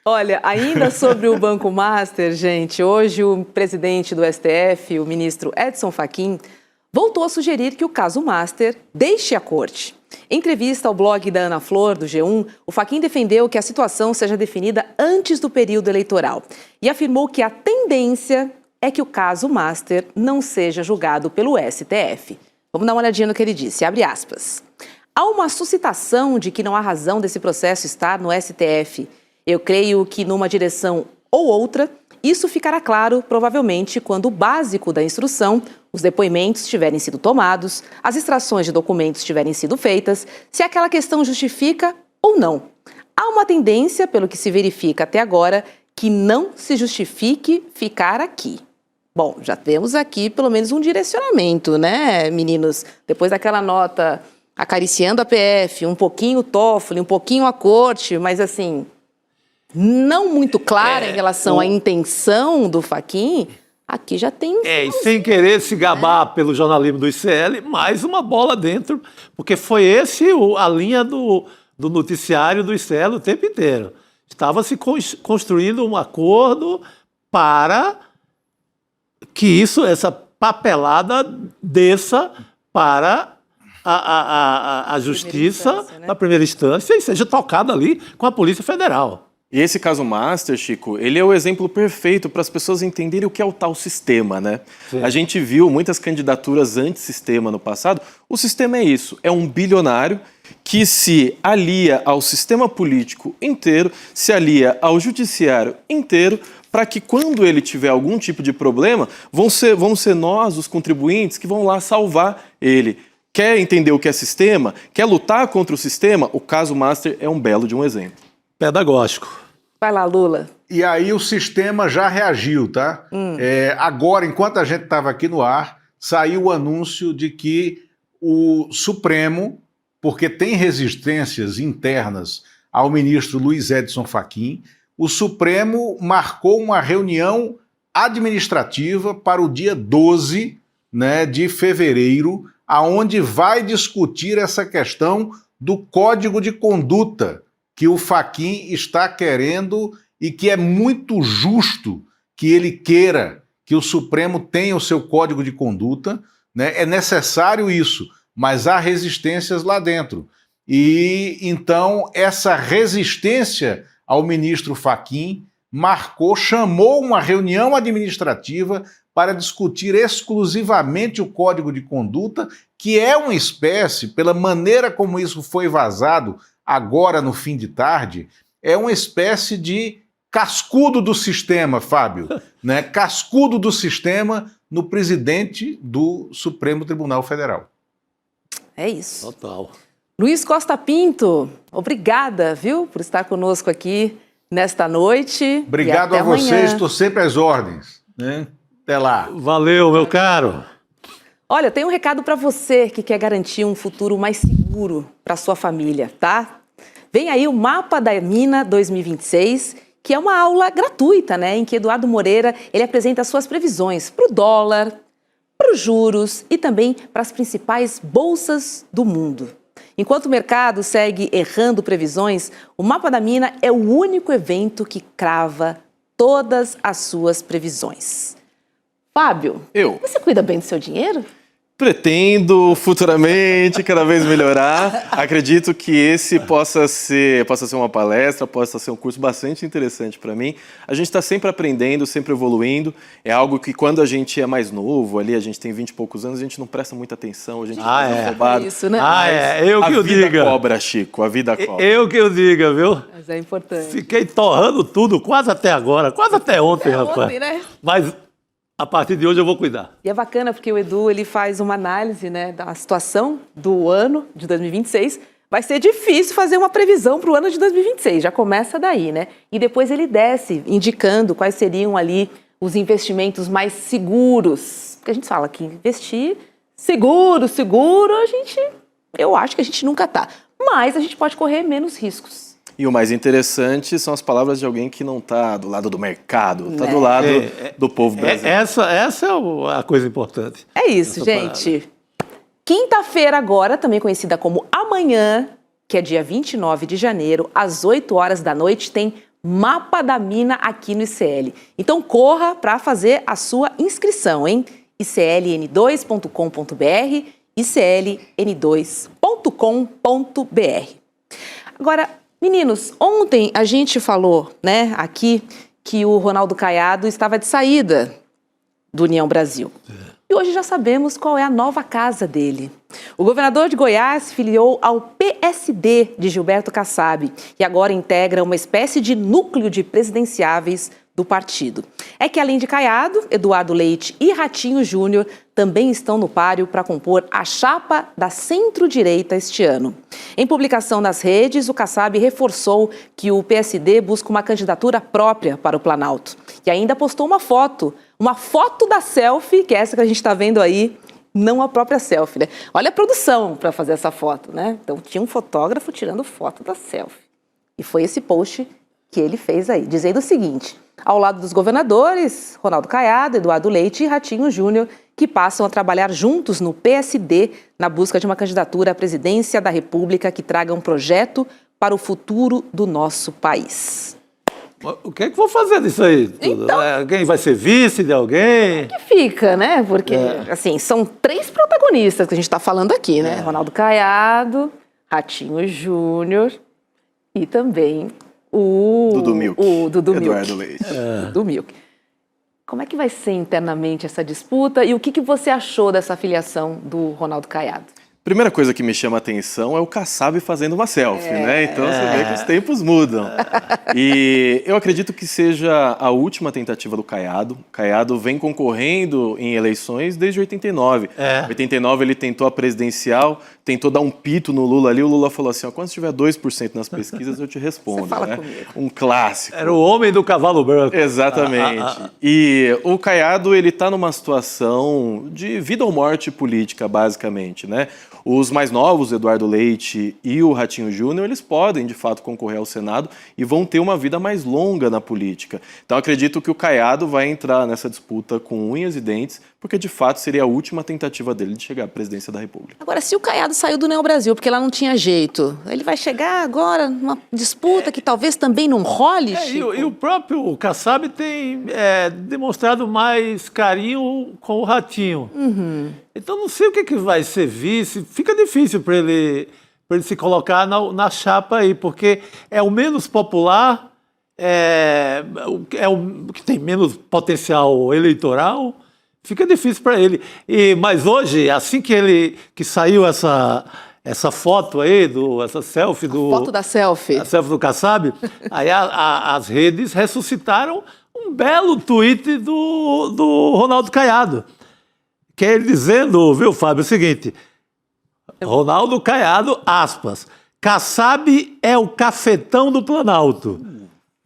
Olha, ainda sobre o Banco Master, gente, hoje o presidente do STF, o ministro Edson Fachin, voltou a sugerir que o caso Master deixe a corte. Em entrevista ao blog da Ana Flor, do G1, o Fachin defendeu que a situação seja definida antes do período eleitoral e afirmou que a tendência é que o caso Master não seja julgado pelo STF. Vamos dar uma olhadinha no que ele disse, abre aspas. Há uma suscitação de que não há razão desse processo estar no STF. Eu creio que numa direção ou outra, isso ficará claro provavelmente quando o básico da instrução, os depoimentos tiverem sido tomados, as extrações de documentos tiverem sido feitas, se aquela questão justifica ou não. Há uma tendência, pelo que se verifica até agora, que não se justifique ficar aqui. Bom, já temos aqui pelo menos um direcionamento, né, meninos? Depois daquela nota acariciando a PF, um pouquinho o Toffoli, um pouquinho a corte, mas assim, não muito clara em relação à intenção do Fachin, aqui já tem... E sem querer se gabar pelo jornalismo do ICL, mais uma bola dentro, porque foi a linha do noticiário do ICL o tempo inteiro. Estava se construindo um acordo para que essa papelada desça para a justiça na primeira instância e seja tocada ali com a Polícia Federal. E esse caso Master, Chico, ele é o exemplo perfeito para as pessoas entenderem o que é o tal sistema, né? Sim. A gente viu muitas candidaturas antissistema no passado. O sistema é isso, é um bilionário que se alia ao sistema político inteiro, se alia ao judiciário inteiro, para que quando ele tiver algum tipo de problema, vamos ser nós, os contribuintes, que vão lá salvar ele. Quer entender o que é sistema? Quer lutar contra o sistema? O caso Master é um belo de um exemplo. Pedagógico. Vai lá, Lula. E aí o sistema já reagiu, tá? Agora, enquanto a gente estava aqui no ar, saiu o anúncio de que o Supremo, porque tem resistências internas ao ministro Luiz Edson Fachin, o Supremo marcou uma reunião administrativa para o dia 12, né, de fevereiro, aonde vai discutir essa questão do Código de Conduta que o Fachin está querendo e que é muito justo que ele queira que o Supremo tenha o seu Código de Conduta, né? É necessário isso, mas há resistências lá dentro. E então essa resistência ao ministro Fachin chamou uma reunião administrativa para discutir exclusivamente o Código de Conduta, que é uma espécie, pela maneira como isso foi vazado agora no fim de tarde, é uma espécie de cascudo do sistema, Fábio, né? Cascudo do sistema no presidente do Supremo Tribunal Federal. É isso. Total. Luiz Costa Pinto, obrigada, viu, por estar conosco aqui nesta noite. Obrigado a vocês, estou sempre às ordens, né? Até lá. Valeu, meu caro. Olha, eu tenho um recado para você que quer garantir um futuro mais seguro para sua família, tá? Vem aí o Mapa da Mina 2026, que é uma aula gratuita, né? Em que Eduardo Moreira ele apresenta suas previsões para o dólar, para os juros e também para as principais bolsas do mundo. Enquanto o mercado segue errando previsões, o Mapa da Mina é o único evento que crava todas as suas previsões. Fábio, você cuida bem do seu dinheiro? Pretendo futuramente cada vez melhorar. Acredito que esse possa ser uma palestra, possa ser um curso bastante interessante para mim. A gente está sempre aprendendo, sempre evoluindo. É algo que quando a gente é mais novo, ali a gente tem 20 e poucos anos, a gente não presta muita atenção, a gente fica roubado. Isso, né? Eu que eu diga. A vida cobra, Chico, a vida cobra. Eu que eu diga, viu? Mas é importante. Fiquei torrando tudo quase até agora, quase até ontem, rapaz. Ontem, né? Mas a partir de hoje eu vou cuidar. E é bacana porque o Edu ele faz uma análise, né, da situação do ano de 2026. Vai ser difícil fazer uma previsão para o ano de 2026, já começa daí, né? E depois ele desce indicando quais seriam ali os investimentos mais seguros. Porque a gente fala que investir seguro, eu acho que a gente nunca tá. Mas a gente pode correr menos riscos. E o mais interessante são as palavras de alguém que não está do lado do mercado, está do lado do povo brasileiro. Essa é a coisa importante. É isso, Essa gente. Quinta-feira agora, também conhecida como amanhã, que é dia 29 de janeiro, às 8 horas da noite, tem Mapa da Mina aqui no ICL. Então corra para fazer a sua inscrição, hein? icln2.com.br, icln2.com.br. Agora, meninos, ontem a gente falou, né, aqui, que o Ronaldo Caiado estava de saída do União Brasil. E hoje já sabemos qual é a nova casa dele. O governador de Goiás se filiou ao PSD de Gilberto Kassab e agora integra uma espécie de núcleo de presidenciáveis do partido. É que além de Caiado, Eduardo Leite e Ratinho Júnior também estão no páreo para compor a chapa da centro-direita este ano. Em publicação nas redes, o Kassab reforçou que o PSD busca uma candidatura própria para o Planalto. E ainda postou uma foto da selfie, que é essa que a gente está vendo aí, não a própria selfie, né? Olha a produção para fazer essa foto, né? Então tinha um fotógrafo tirando foto da selfie. E foi esse post que ele fez aí, dizendo o seguinte: ao lado dos governadores, Ronaldo Caiado, Eduardo Leite e Ratinho Júnior, que passam a trabalhar juntos no PSD na busca de uma candidatura à presidência da República que traga um projeto para o futuro do nosso país. O que é que vou fazer disso aí? Então, alguém vai ser vice de alguém? Que fica, né? Porque, assim, são 3 protagonistas que a gente está falando aqui, né? Ronaldo Caiado, Ratinho Júnior e também o Dudu Milk. Eduardo Leite. Dudu Milk. Como é que vai ser internamente essa disputa e o que você achou dessa filiação do Ronaldo Caiado? Primeira coisa que me chama a atenção é o Kassab fazendo uma selfie, né? Então você vê que os tempos mudam. E eu acredito que seja a última tentativa do Caiado. O Caiado vem concorrendo em eleições desde 89. Em 89 ele tentou a presidencial, tentou dar um pito no Lula ali. O Lula falou assim, ó, quando tiver 2% nas pesquisas eu te respondo. Você fala né? comigo. Um clássico. Era o homem do cavalo branco. Exatamente. E o Caiado, ele está numa situação de vida ou morte política, basicamente, né? Os mais novos, Eduardo Leite e o Ratinho Júnior, eles podem, de fato, concorrer ao Senado e vão ter uma vida mais longa na política. Então, acredito que o Caiado vai entrar nessa disputa com unhas e dentes, porque, de fato, seria a última tentativa dele de chegar à presidência da República. Agora, se o Caiado saiu do União Brasil, porque lá não tinha jeito, ele vai chegar agora numa disputa que talvez também não role, Chico? E o próprio Kassab tem demonstrado mais carinho com o Ratinho. Então, não sei o que vai ser vice. Fica difícil para ele se colocar na chapa aí, porque é o menos popular, é o que tem menos potencial eleitoral. Fica difícil para ele. Mas hoje, assim que saiu essa foto aí, essa selfie do... Foto da selfie. A selfie do Kassab, aí as redes ressuscitaram um belo tweet do Ronaldo Caiado. Que é ele dizendo, viu, Fábio, o seguinte: Ronaldo Caiado, aspas, Kassab é o cafetão do Planalto.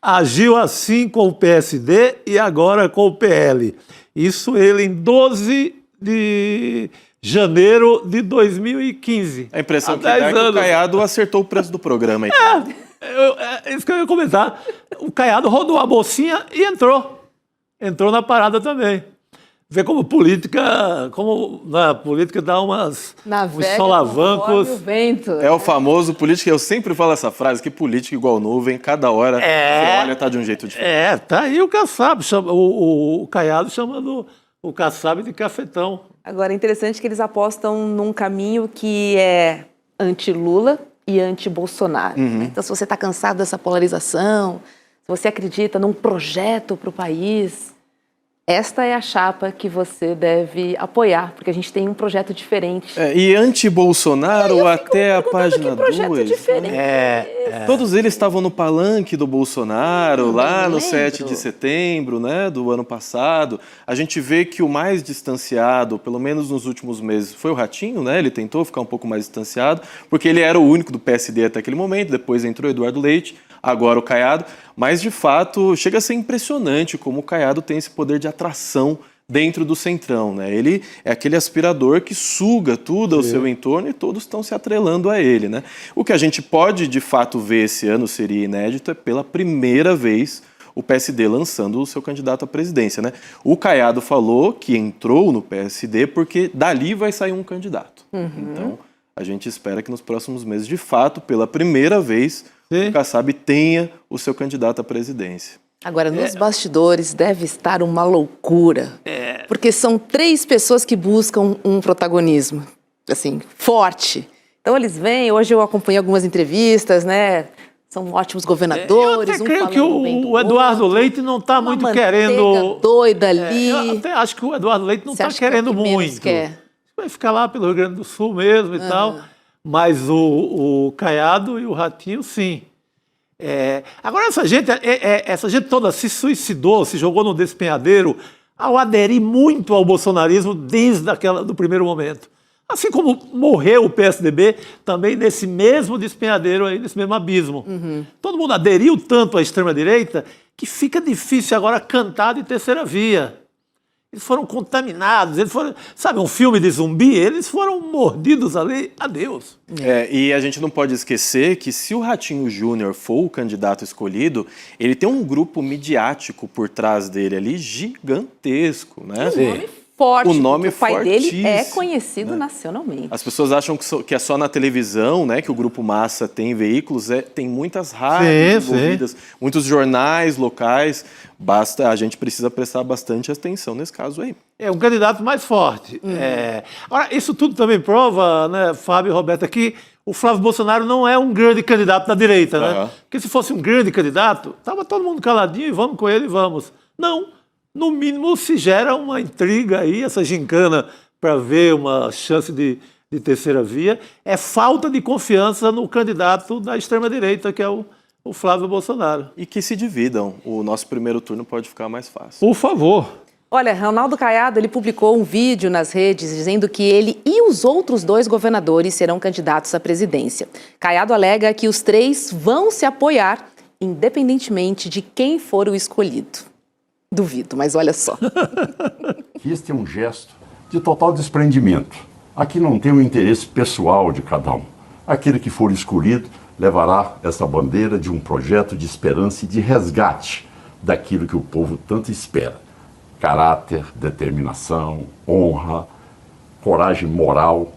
Agiu assim com o PSD e agora com o PL. Isso ele em 12 de janeiro de 2015. A impressão que dá é que o Caiado acertou o preço do programa. É isso que eu ia comentar. O Caiado rodou a bolsinha e entrou. Entrou na parada também. Vê como na política dá uns solavancos. É o famoso político, eu sempre falo essa frase, que política igual nuvem, cada hora você olha, tá de um jeito diferente. Tá aí o Kassab, o Caiado chamando o Kassab de cafetão. Agora, é interessante que eles apostam num caminho que é anti-Lula e anti-Bolsonaro. Né? Então, se você está cansado dessa polarização, se você acredita num projeto para o país, esta é a chapa que você deve apoiar, porque a gente tem um projeto diferente. E anti-Bolsonaro até a página 2. Projeto diferente. Todos eles estavam no palanque do Bolsonaro, lá no lembro. 7 de setembro, né, do ano passado. A gente vê que o mais distanciado, pelo menos nos últimos meses, foi o Ratinho, né? Ele tentou ficar um pouco mais distanciado, porque ele era o único do PSD até aquele momento, depois entrou Eduardo Leite, agora o Caiado. Mas, de fato, chega a ser impressionante como o Caiado tem esse poder de atração dentro do Centrão, né? Ele é aquele aspirador que suga tudo ao seu entorno e todos estão se atrelando a ele, né? O que a gente pode, de fato, ver esse ano, seria inédito, é pela primeira vez o PSD lançando o seu candidato à presidência, né? O Caiado falou que entrou no PSD porque dali vai sair um candidato. Então, a gente espera que nos próximos meses, de fato, pela primeira vez, o Kassab tenha o seu candidato à presidência. Agora, nos bastidores deve estar uma loucura, porque são 3 pessoas que buscam um protagonismo, assim, forte. Então eles vêm, hoje eu acompanhei algumas entrevistas, né? São ótimos governadores. Eu até creio que o Eduardo Leite não está muito querendo... doida ali. Eu até acho que o Eduardo Leite não está querendo muito. Vai ficar lá pelo Rio Grande do Sul mesmo e tal. Mas o Caiado e o Ratinho, sim. Agora, essa gente toda se suicidou, se jogou no despenhadeiro ao aderir muito ao bolsonarismo desde do primeiro momento. Assim como morreu o PSDB também nesse mesmo despenhadeiro, aí, nesse mesmo abismo. Todo mundo aderiu tanto à extrema-direita que fica difícil agora cantar de terceira via. Eles foram contaminados, eles foram, sabe, um filme de zumbi, eles foram mordidos ali, adeus. E a gente não pode esquecer que se o Ratinho Júnior for o candidato escolhido, ele tem um grupo midiático por trás dele ali gigantesco, né? Forte, o nome o pai dele é fortíssimo, conhecido né? nacionalmente. As pessoas acham que é só na televisão, né, que o Grupo Massa tem veículos, tem muitas rádios envolvidas, muitos jornais locais, a gente precisa prestar bastante atenção nesse caso aí. É um candidato mais forte. Agora, isso tudo também prova, né, Fábio e Roberta, que o Flávio Bolsonaro não é um grande candidato da direita, né? Porque se fosse um grande candidato, estava todo mundo caladinho e vamos com ele e vamos. Não. No mínimo, se gera uma intriga aí, essa gincana para ver uma chance de terceira via. É falta de confiança no candidato da extrema-direita, que é o Flávio Bolsonaro. E que se dividam. O nosso primeiro turno pode ficar mais fácil. Por favor. Olha, Ronaldo Caiado, ele publicou um vídeo nas redes dizendo que ele e os outros 2 governadores serão candidatos à presidência. Caiado alega que os 3 vão se apoiar, independentemente de quem for o escolhido. Duvido, mas olha só. Este é um gesto de total desprendimento. Aqui não tem o interesse pessoal de cada um. Aquele que for escolhido levará essa bandeira de um projeto de esperança e de resgate daquilo que o povo tanto espera. Caráter, determinação, honra, coragem moral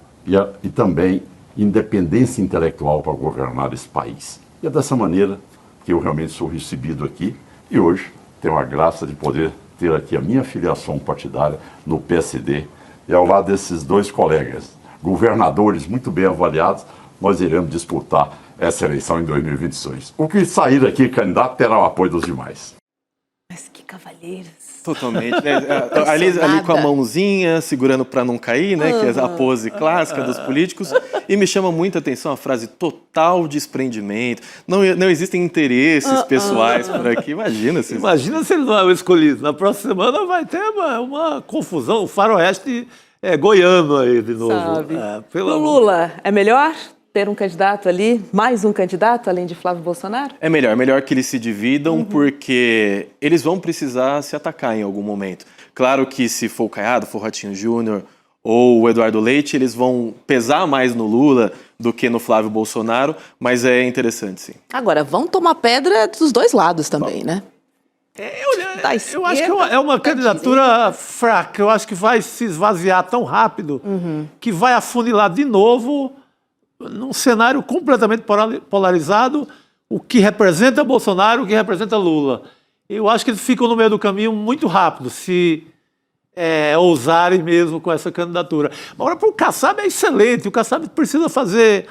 e também independência intelectual para governar esse país. E é dessa maneira que eu realmente sou recebido aqui e hoje tenho a graça de poder ter aqui a minha filiação partidária no PSD e ao lado desses 2 colegas, governadores muito bem avaliados, nós iremos disputar essa eleição em 2026. O que sair aqui candidato terá o apoio dos demais. Mas que cavalheiros. Totalmente, né? ali com a mãozinha, segurando para não cair, né? Que é a pose clássica dos políticos. E me chama muita atenção a frase total desprendimento. Não existem interesses pessoais por aqui. Imagina se ele não é o escolhido. Na próxima semana vai ter uma confusão, o faroeste goiano aí de novo. Sabe. O Lula é melhor ter um candidato ali, mais um candidato, além de Flávio Bolsonaro? É melhor que eles se dividam, porque eles vão precisar se atacar em algum momento. Claro que se for o Caiado, for o Ratinho Júnior ou o Eduardo Leite, eles vão pesar mais no Lula do que no Flávio Bolsonaro, mas é interessante, sim. Agora, vão tomar pedra dos 2 lados também, né? Eu acho que é uma candidatura fraca, eu acho que vai se esvaziar tão rápido que vai afunilar de novo num cenário completamente polarizado, o que representa Bolsonaro, o que representa Lula. Eu acho que eles ficam no meio do caminho muito rápido. Se ousarem mesmo com essa candidatura. Agora, para o Kassab é excelente, o Kassab precisa fazer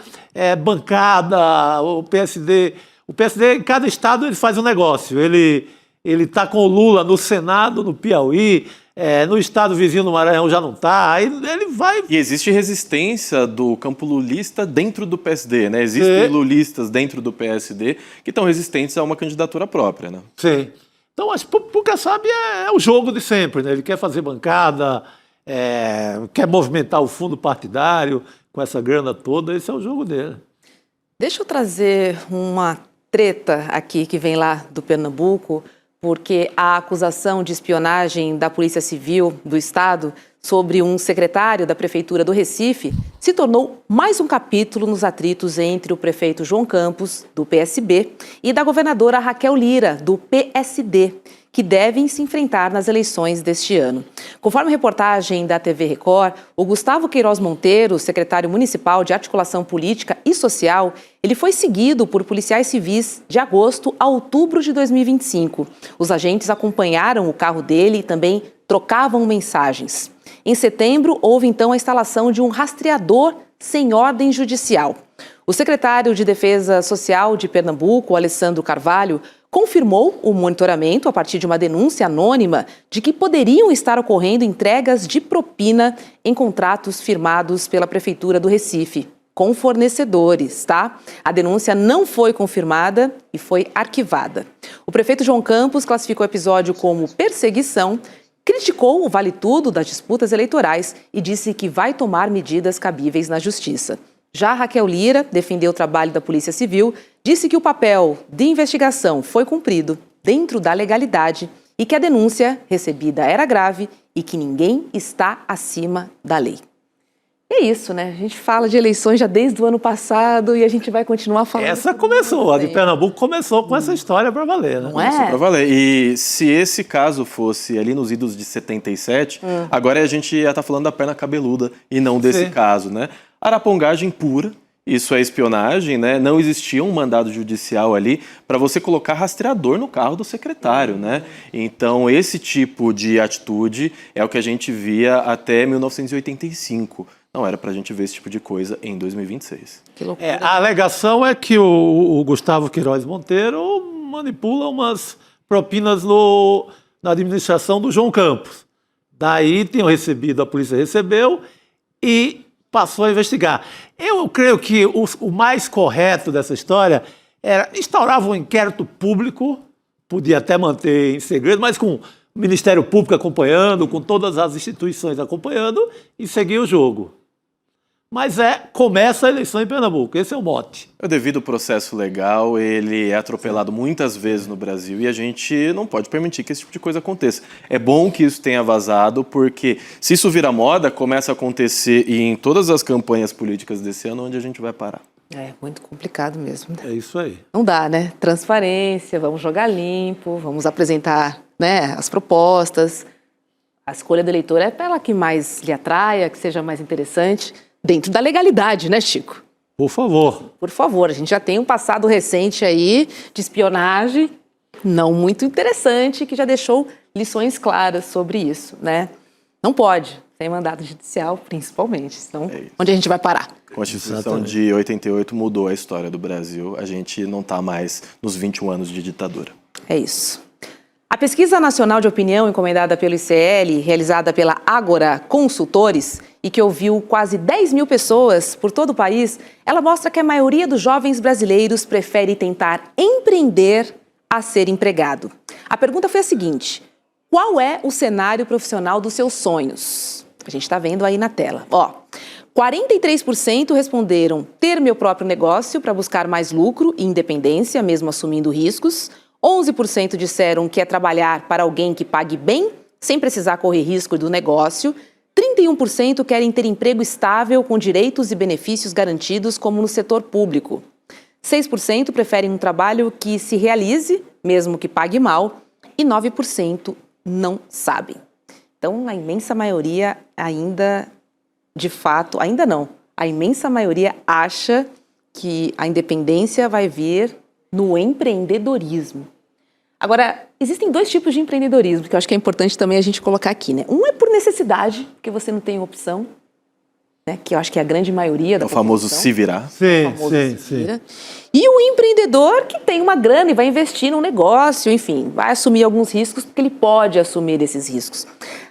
bancada, o PSD, em cada estado ele faz um negócio, ele está com o Lula no Senado, no Piauí, no estado vizinho do Maranhão já não está, aí ele vai... E existe resistência do campo lulista dentro do PSD, né? Existem lulistas dentro do PSD que estão resistentes a uma candidatura própria, né? Sim. Então, acho que o Kassab é o jogo de sempre, né? Ele quer fazer bancada, quer movimentar o fundo partidário com essa grana toda, esse é o jogo dele. Deixa eu trazer uma treta aqui que vem lá do Pernambuco, porque a acusação de espionagem da Polícia Civil do Estado sobre um secretário da Prefeitura do Recife se tornou mais um capítulo nos atritos entre o prefeito João Campos, do PSB, e da governadora Raquel Lira, do PSD, que devem se enfrentar nas eleições deste ano. Conforme reportagem da TV Record, o Gustavo Queiroz Monteiro, secretário municipal de Articulação Política e Social, ele foi seguido por policiais civis de agosto a outubro de 2025. Os agentes acompanharam o carro dele e também trocavam mensagens. Em setembro, houve então a instalação de um rastreador sem ordem judicial. O secretário de Defesa Social de Pernambuco, Alessandro Carvalho, confirmou o monitoramento a partir de uma denúncia anônima de que poderiam estar ocorrendo entregas de propina em contratos firmados pela Prefeitura do Recife, com fornecedores, tá? A denúncia não foi confirmada e foi arquivada. O prefeito João Campos classificou o episódio como perseguição, criticou o vale-tudo das disputas eleitorais e disse que vai tomar medidas cabíveis na justiça. Já Raquel Lira defendeu o trabalho da Polícia Civil, disse que o papel de investigação foi cumprido dentro da legalidade e que a denúncia recebida era grave e que ninguém está acima da lei. É isso, né? A gente fala de eleições já desde o ano passado e a gente vai continuar falando. Essa começou, a de Pernambuco começou com essa história para valer, né? Não é? Para valer. E se esse caso fosse ali nos idos de 77, agora a gente ia estar falando da perna cabeluda e não desse caso, né? Arapongagem pura, isso é espionagem, né? Não existia um mandado judicial ali para você colocar rastreador no carro do secretário, né? Então, esse tipo de atitude é o que a gente via até 1985. Não era para a gente ver esse tipo de coisa em 2026. Que loucura. A alegação é que o Gustavo Queiroz Monteiro manipula umas propinas na administração do João Campos. Daí tinham recebido, a polícia recebeu e passou a investigar. Eu creio que o mais correto dessa história era instaurar um inquérito público, podia até manter em segredo, mas com o Ministério Público acompanhando, com todas as instituições acompanhando e seguir o jogo. Mas começa a eleição em Pernambuco, esse é o mote. O devido processo legal, ele é atropelado muitas vezes no Brasil e a gente não pode permitir que esse tipo de coisa aconteça. É bom que isso tenha vazado, porque se isso vira moda, começa a acontecer em todas as campanhas políticas desse ano, onde a gente vai parar. É muito complicado mesmo. É isso aí. Não dá, né? Transparência, vamos jogar limpo, vamos apresentar, né, as propostas. A escolha do eleitor é pela que mais lhe atraia, que seja mais interessante. Dentro da legalidade, né, Chico? Por favor. Por favor, a gente já tem um passado recente aí de espionagem não muito interessante que já deixou lições claras sobre isso, né? Não pode, sem mandado judicial, principalmente. Então, onde a gente vai parar? A Constituição de 88 mudou a história do Brasil. A gente não está mais nos 21 anos de ditadura. É isso. A pesquisa nacional de opinião encomendada pelo ICL, realizada pela Ágora Consultores e que ouviu quase 10 mil pessoas por todo o país, ela mostra que a maioria dos jovens brasileiros prefere tentar empreender a ser empregado. A pergunta foi a seguinte: qual é o cenário profissional dos seus sonhos? A gente está vendo aí na tela. 43% responderam ter meu próprio negócio para buscar mais lucro e independência, mesmo assumindo riscos. 11% disseram que é trabalhar para alguém que pague bem, sem precisar correr risco do negócio. 31% querem ter emprego estável, com direitos e benefícios garantidos, como no setor público. 6% preferem um trabalho que se realize, mesmo que pague mal. E 9% não sabem. Então, a imensa maioria ainda, de fato, ainda não. A imensa maioria acha que a independência vai vir no empreendedorismo. Agora, existem dois tipos de empreendedorismo, que eu acho que é importante também a gente colocar aqui, né? Um é por necessidade, porque você não tem opção, né? Que eu acho que é a grande maioria da O famoso população. se virar. Sim, Famoso sim, se sim. vira. E o empreendedor que tem uma grana e vai investir num negócio, enfim, vai assumir alguns riscos, porque ele pode assumir esses riscos.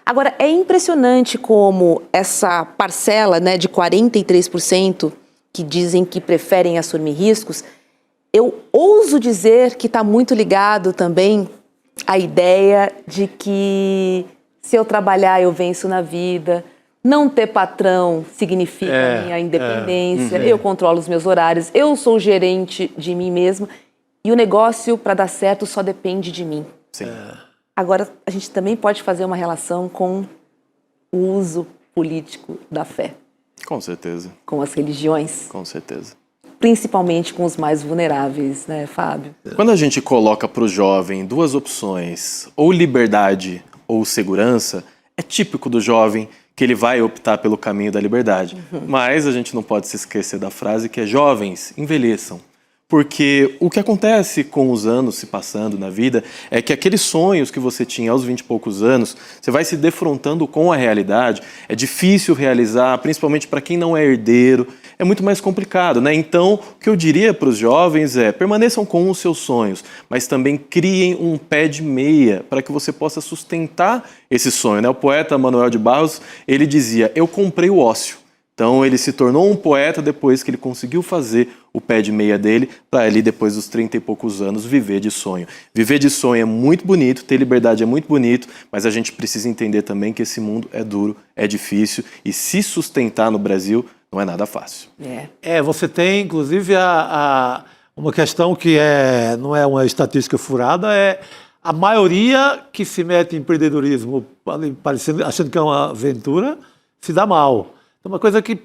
Agora, é impressionante como essa parcela, né, de 43% que dizem que preferem assumir riscos, eu ouso dizer que está muito ligado também à ideia de que se eu trabalhar eu venço na vida, não ter patrão significa minha independência, eu controlo os meus horários, eu sou gerente de mim mesmo e o negócio, para dar certo, só depende de mim. Sim. Agora, a gente também pode fazer uma relação com o uso político da fé, Com certeza, com as religiões, com certeza. principalmente com os mais vulneráveis, né, Fábio? Quando a gente coloca para o jovem duas opções, ou liberdade ou segurança, é típico do jovem que ele vai optar pelo caminho da liberdade. Mas a gente não pode se esquecer da frase que é: jovens, envelheçam. Porque o que acontece com os anos se passando na vida é que aqueles sonhos que você tinha aos 20 e poucos anos, você vai se defrontando com a realidade, é difícil realizar, principalmente para quem não é herdeiro, é muito mais complicado, né? Então, o que eu diria para os jovens é: permaneçam com os seus sonhos, mas também criem um pé de meia para que você possa sustentar esse sonho, né? O poeta Manuel de Barros, ele dizia: eu comprei o ócio. Então ele se tornou um poeta depois que ele conseguiu fazer o pé de meia dele para ali, depois dos 30 e poucos anos, viver de sonho. Viver de sonho é muito bonito, ter liberdade é muito bonito, mas a gente precisa entender também que esse mundo é duro, é difícil e se sustentar no Brasil não é nada fácil. Você tem, inclusive, uma questão que não é uma estatística furada, é a maioria que se mete em empreendedorismo achando que é uma aventura, se dá mal. É uma coisa que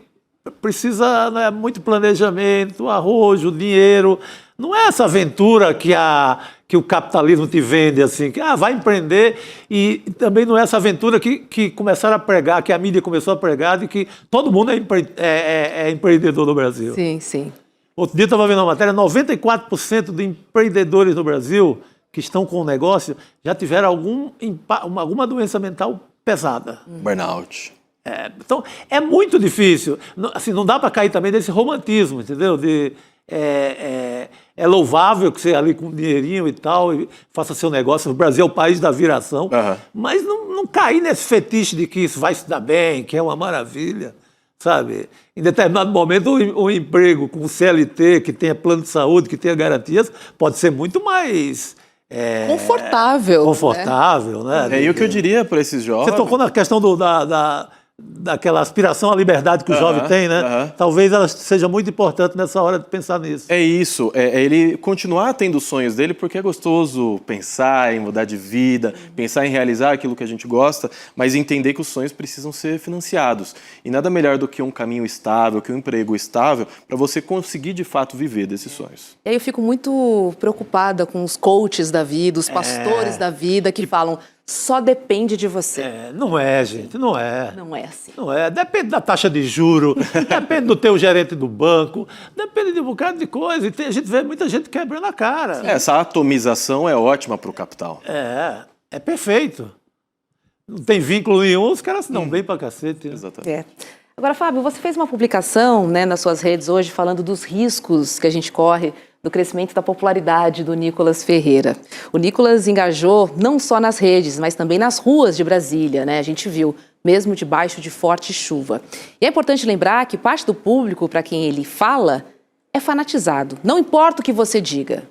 precisa, né, muito planejamento, arrojo, dinheiro. Não é essa aventura que o capitalismo te vende, assim, que vai empreender, e também não é essa aventura que começaram a pregar, que a mídia começou a pregar, de que todo mundo é empreendedor no Brasil. Sim, sim. Outro dia eu estava vendo uma matéria: 94% de empreendedores no Brasil que estão com o negócio já tiveram alguma doença mental pesada. Burnout. Então, é muito difícil. Assim, não dá para cair também desse romantismo, entendeu? É louvável que você ali com dinheirinho e tal, e faça seu negócio. O Brasil é o país da viração. Mas não cair nesse fetiche de que isso vai se dar bem, que é uma maravilha, sabe? Em determinado momento, o emprego com CLT, que tenha plano de saúde, que tenha garantias, pode ser muito mais... Confortável. né? E o que eu diria para esses jovens... Você tocou na questão daquela aspiração à liberdade que o jovem tem, né? Talvez ela seja muito importante nessa hora de pensar nisso. É isso, é ele continuar tendo os sonhos dele, porque é gostoso pensar em mudar de vida, pensar em realizar aquilo que a gente gosta, mas entender que os sonhos precisam ser financiados. E nada melhor do que um caminho estável, que um emprego estável, para você conseguir de fato viver desses sonhos. E aí eu fico muito preocupada com os coaches da vida, os pastores da vida que falam: só depende de você. Não é, gente, não é. Não é assim. Não é, depende da taxa de juro, depende do teu gerente do banco, depende de um bocado de coisa. E a gente vê muita gente quebrando a cara. Essa atomização é ótima para o capital. É perfeito. Não tem vínculo nenhum, os caras se dão bem pra cacete. Exatamente. Agora, Fábio, você fez uma publicação, né, nas suas redes hoje falando dos riscos que a gente corre do crescimento da popularidade do Nicolas Ferreira. O Nicolas engajou não só nas redes, mas também nas ruas de Brasília, né? A gente viu, mesmo debaixo de forte chuva. E é importante lembrar que parte do público para quem ele fala é fanatizado. Não importa o que você diga,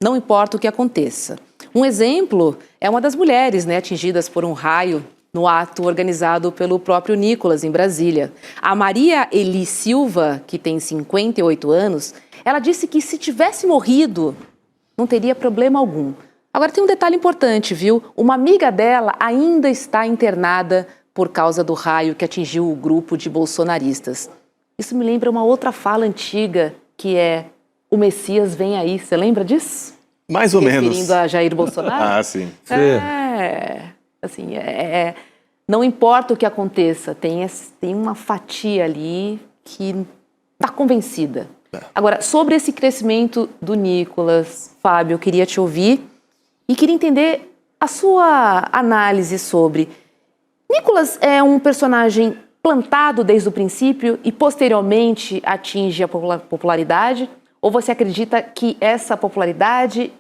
não importa o que aconteça. Um exemplo é uma das mulheres, né, atingidas por um raio no ato organizado pelo próprio Nicolas em Brasília. A Maria Eli Silva, que tem 58 anos, ela disse que se tivesse morrido, não teria problema algum. Agora tem um detalhe importante, viu? Uma amiga dela ainda está internada por causa do raio que atingiu o grupo de bolsonaristas. Isso me lembra uma outra fala antiga, que é: o Messias vem aí. Você lembra disso? Mais ou menos. Referindo a Jair Bolsonaro? Sim. Não importa o que aconteça, tem uma fatia ali que está convencida. Agora, sobre esse crescimento do Nicolas, Fábio, eu queria te ouvir e queria entender a sua análise sobre Nicolas é um personagem plantado desde o princípio e posteriormente atinge a popularidade? Ou você acredita que essa popularidade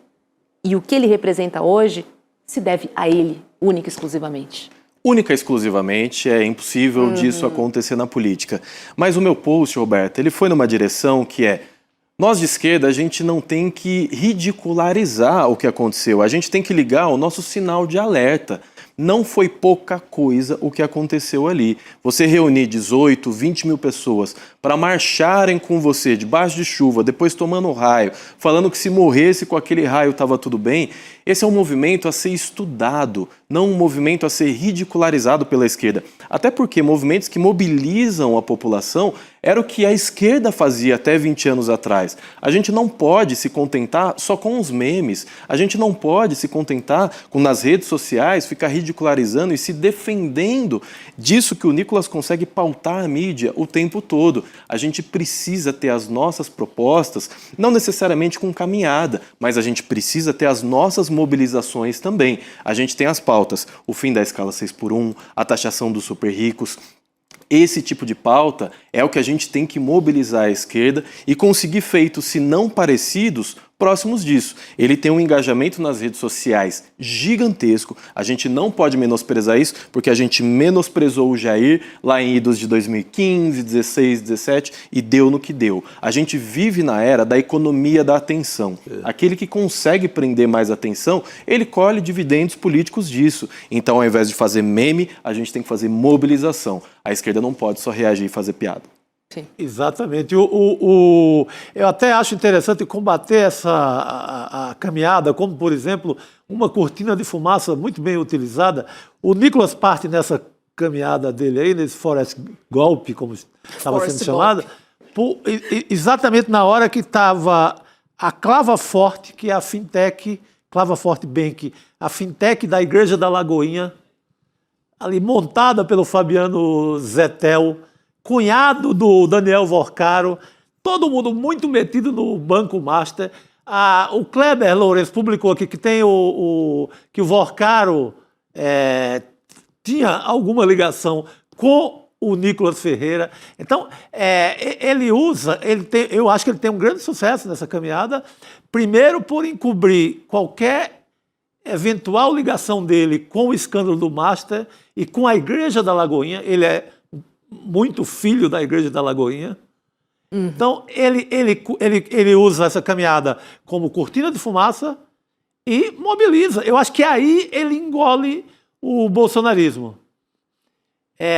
e o que ele representa hoje se deve a ele, única e exclusivamente? Única e exclusivamente, é impossível disso acontecer na política. Mas o meu post, Roberto, ele foi numa direção que é: nós de esquerda, a gente não tem que ridicularizar o que aconteceu, a gente tem que ligar o nosso sinal de alerta. Não foi pouca coisa o que aconteceu ali. Você reunir 18, 20 mil pessoas para marcharem com você debaixo de chuva, depois tomando raio, falando que se morresse com aquele raio estava tudo bem, esse é um movimento a ser estudado, não um movimento a ser ridicularizado pela esquerda. Até porque movimentos que mobilizam a população era o que a esquerda fazia até 20 anos atrás. A gente não pode se contentar só com os memes, a gente não pode se contentar com nas redes sociais ficar ridicularizando e se defendendo disso que o Nicolas consegue pautar a mídia o tempo todo. A gente precisa ter as nossas propostas, não necessariamente com caminhada, mas a gente precisa ter as nossas mobilizações também. A gente tem as pautas, o fim da escala 6x1, a taxação dos super ricos. Esse tipo de pauta é o que a gente tem que mobilizar a esquerda e conseguir feitos, se não parecidos, próximos disso. Ele tem um engajamento nas redes sociais gigantesco, a gente não pode menosprezar isso, porque a gente menosprezou o Jair lá em idos de 2015, 16, 17 e deu no que deu. A gente vive na era da economia da atenção. Aquele que consegue prender mais atenção, ele colhe dividendos políticos disso. Então, ao invés de fazer meme, a gente tem que fazer mobilização. A esquerda não pode só reagir e fazer piada. Sim. Exatamente. Eu até acho interessante combater a caminhada, como, por exemplo, uma cortina de fumaça muito bem utilizada. O Nicolas parte nessa caminhada dele aí, nesse Forest Golpe, como estava sendo chamado, exatamente na hora que estava a Clava Forte, que é a fintech, Clava Forte Bank, a fintech da Igreja da Lagoinha, ali montada pelo Fabiano Zettel, cunhado do Daniel Vorcaro, todo mundo muito metido no Banco Master. O Kleber Lourenço publicou aqui que tem que o Vorcaro tinha alguma ligação com o Nicolas Ferreira. Então, eu acho que ele tem um grande sucesso nessa caminhada, primeiro por encobrir qualquer eventual ligação dele com o escândalo do Master e com a Igreja da Lagoinha. Ele é muito filho da Igreja da Lagoinha. Então, ele usa essa caminhada como cortina de fumaça e mobiliza. Eu acho que aí ele engole o bolsonarismo.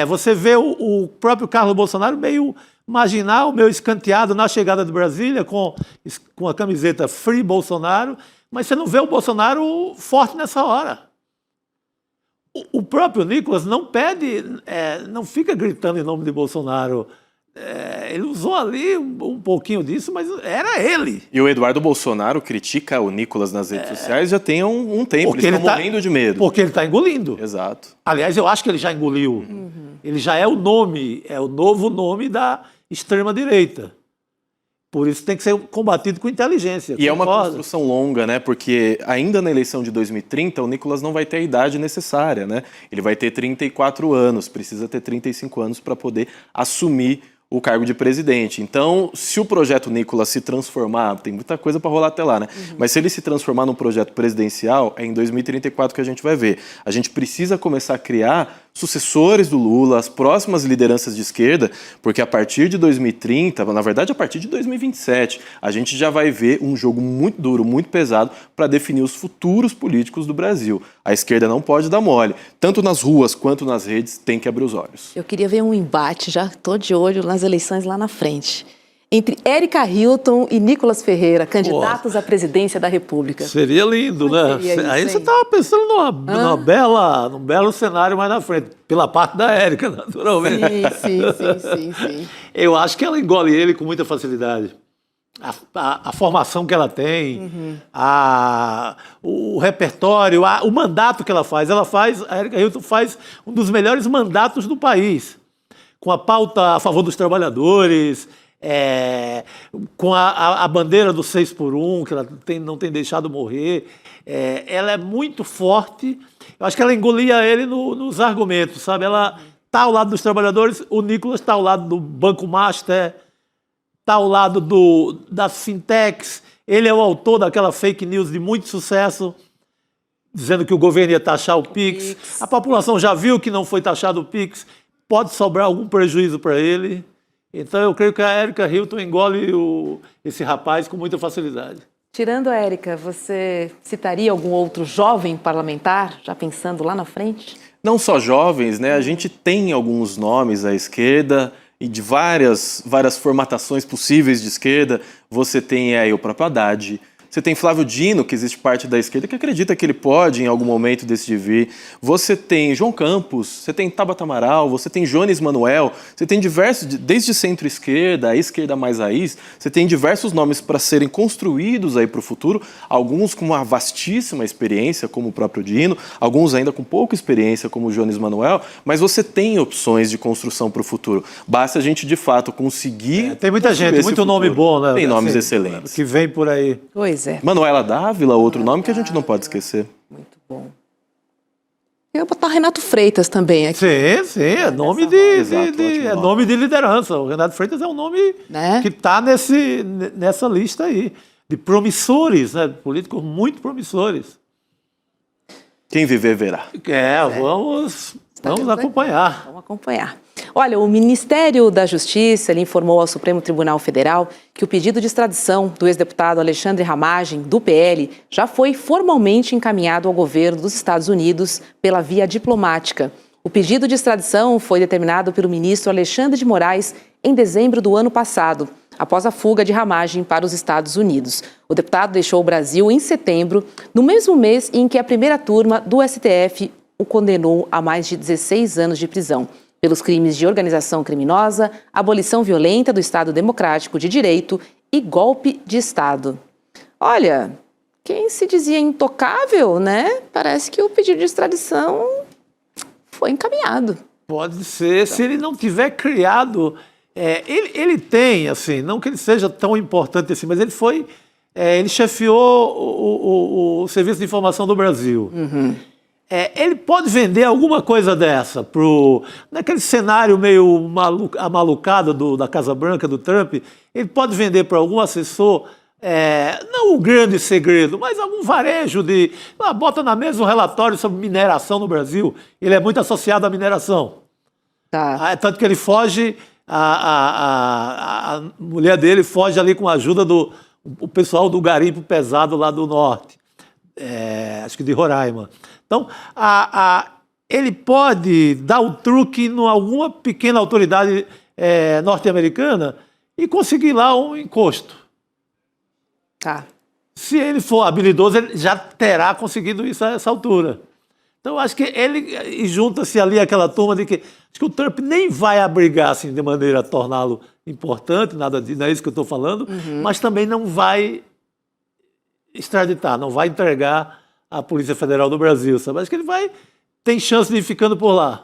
Você vê o próprio Carlos Bolsonaro meio marginal, meio escanteado na chegada de Brasília, com a camiseta Free Bolsonaro, mas você não vê o Bolsonaro forte nessa hora. O próprio Nicolas não pede, não fica gritando em nome de Bolsonaro. Ele usou ali um pouquinho disso, mas era ele. E o Eduardo Bolsonaro critica o Nicolas nas redes sociais já tem um tempo, Porque eles estão morrendo de medo. Porque ele está engolindo. Exato. Aliás, eu acho que ele já engoliu. Ele já é o novo nome da extrema-direita. Por isso tem que ser combatido com inteligência. E é uma construção longa, né? Porque ainda na eleição de 2030, o Nicolas não vai ter a idade necessária, né? Ele vai ter 34 anos, precisa ter 35 anos para poder assumir o cargo de presidente. Então, se o projeto Nicolas se transformar, tem muita coisa para rolar até lá, né? Mas se ele se transformar num projeto presidencial, é em 2034 que a gente vai ver. A gente precisa começar a criar sucessores do Lula, as próximas lideranças de esquerda, porque a partir de 2030, na verdade a partir de 2027, a gente já vai ver um jogo muito duro, muito pesado para definir os futuros políticos do Brasil. A esquerda não pode dar mole. Tanto nas ruas quanto nas redes, tem que abrir os olhos. Eu queria ver um embate, já estou de olho nas eleições lá na frente, entre Érica Hilton e Nicolas Ferreira, candidatos à presidência da República. Seria lindo, né? Aí você estava pensando num belo cenário mais na frente, pela parte da Érica, naturalmente. Sim. Eu acho que ela engole ele com muita facilidade. A formação que ela tem, o repertório, o mandato que ela faz. A Érica Hilton faz um dos melhores mandatos do país, com a pauta a favor dos trabalhadores. com a bandeira do 6 por 1, que ela não tem deixado morrer. Ela é muito forte. Eu acho que ela engolia ele nos argumentos, sabe? Ela está ao lado dos trabalhadores, o Nicolas está ao lado do Banco Master, está ao lado das fintechs. Ele é o autor daquela fake news de muito sucesso, dizendo que o governo ia taxar o Pix. A população já viu que não foi taxado o Pix. Pode sobrar algum prejuízo para ele. Então, eu creio que a Erika Hilton engole esse rapaz com muita facilidade. Tirando a Erika, você citaria algum outro jovem parlamentar, já pensando lá na frente? Não só jovens, né? A gente tem alguns nomes à esquerda e de várias formatações possíveis de esquerda. Você tem aí o próprio Haddad. Você tem Flávio Dino, que existe parte da esquerda, que acredita que ele pode, em algum momento, decidir vir. Você tem João Campos, você tem Tabata Amaral, você tem Jones Manuel, você tem diversos, desde centro-esquerda, a esquerda mais raiz, você tem diversos nomes para serem construídos aí para o futuro, alguns com uma vastíssima experiência, como o próprio Dino, alguns ainda com pouca experiência, como o Jones Manuel, mas você tem opções de construção para o futuro. Basta a gente, de fato, conseguir... Tem muita gente, muito nome bom, né? Tem nomes excelentes. Que vem por aí. Pois é. Manuela Dávila, outro nome que a gente não pode esquecer. Muito bom. Eu vou botar Renato Freitas também aqui. Sim, é nome é nome de liderança. O Renato Freitas é um nome, né, que está nessa lista aí, de promissores, né, políticos muito promissores. Quem viver, verá. Vamos acompanhar. Vamos acompanhar. Olha, o Ministério da Justiça ele informou ao Supremo Tribunal Federal que o pedido de extradição do ex-deputado Alexandre Ramagem, do PL, já foi formalmente encaminhado ao governo dos Estados Unidos pela via diplomática. O pedido de extradição foi determinado pelo ministro Alexandre de Moraes em dezembro do ano passado, após a fuga de Ramagem para os Estados Unidos. O deputado deixou o Brasil em setembro, no mesmo mês em que a primeira turma do STF o condenou a mais de 16 anos de prisão pelos crimes de organização criminosa, abolição violenta do Estado Democrático de Direito e golpe de Estado. Olha, quem se dizia intocável, né? Parece que o pedido de extradição foi encaminhado. Pode ser, se ele não tiver criado... ele tem, assim, não que ele seja tão importante assim, mas ele chefiou o Serviço de Informação do Brasil. Uhum. Ele pode vender alguma coisa dessa naquele cenário meio amalucado da Casa Branca, do Trump, ele pode vender para algum assessor, não um grande segredo, mas algum varejo bota na mesa um relatório sobre mineração no Brasil. Ele é muito associado à mineração. Tá. Tanto que ele foge, a mulher dele foge ali com a ajuda do pessoal do garimpo pesado lá do norte. Acho que de Roraima. Então, ele pode dar o truque em alguma pequena autoridade norte-americana e conseguir lá um encosto. Tá. Se ele for habilidoso, ele já terá conseguido isso a essa altura. Então, acho que ele junta-se ali aquela turma de que acho que o Trump nem vai abrigar assim, de maneira a torná-lo importante, nada disso, não é isso que eu estou falando, mas também não vai extraditar, não vai entregar à Polícia Federal do Brasil, sabe? Acho que ele tem chance de ir ficando por lá.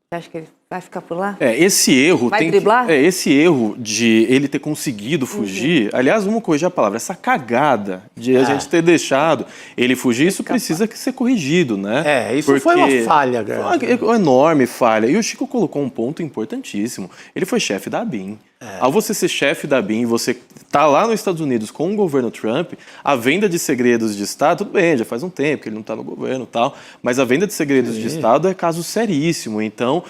Você acha que ele vai ficar por lá? Esse erro vai driblar? Esse erro de ele ter conseguido fugir, aliás, vamos corrigir a palavra, essa cagada de a gente ter deixado ele fugir, isso precisa ser corrigido, né? Isso foi uma falha, cara. Uma enorme falha. E o Chico colocou um ponto importantíssimo. Ele foi chefe da ABIN. Ao você ser chefe da ABIN, você tá lá nos Estados Unidos com o governo Trump, a venda de segredos de Estado, tudo bem, já faz um tempo que ele não está no governo e tal, mas a venda de segredos de Estado é caso seríssimo. Então,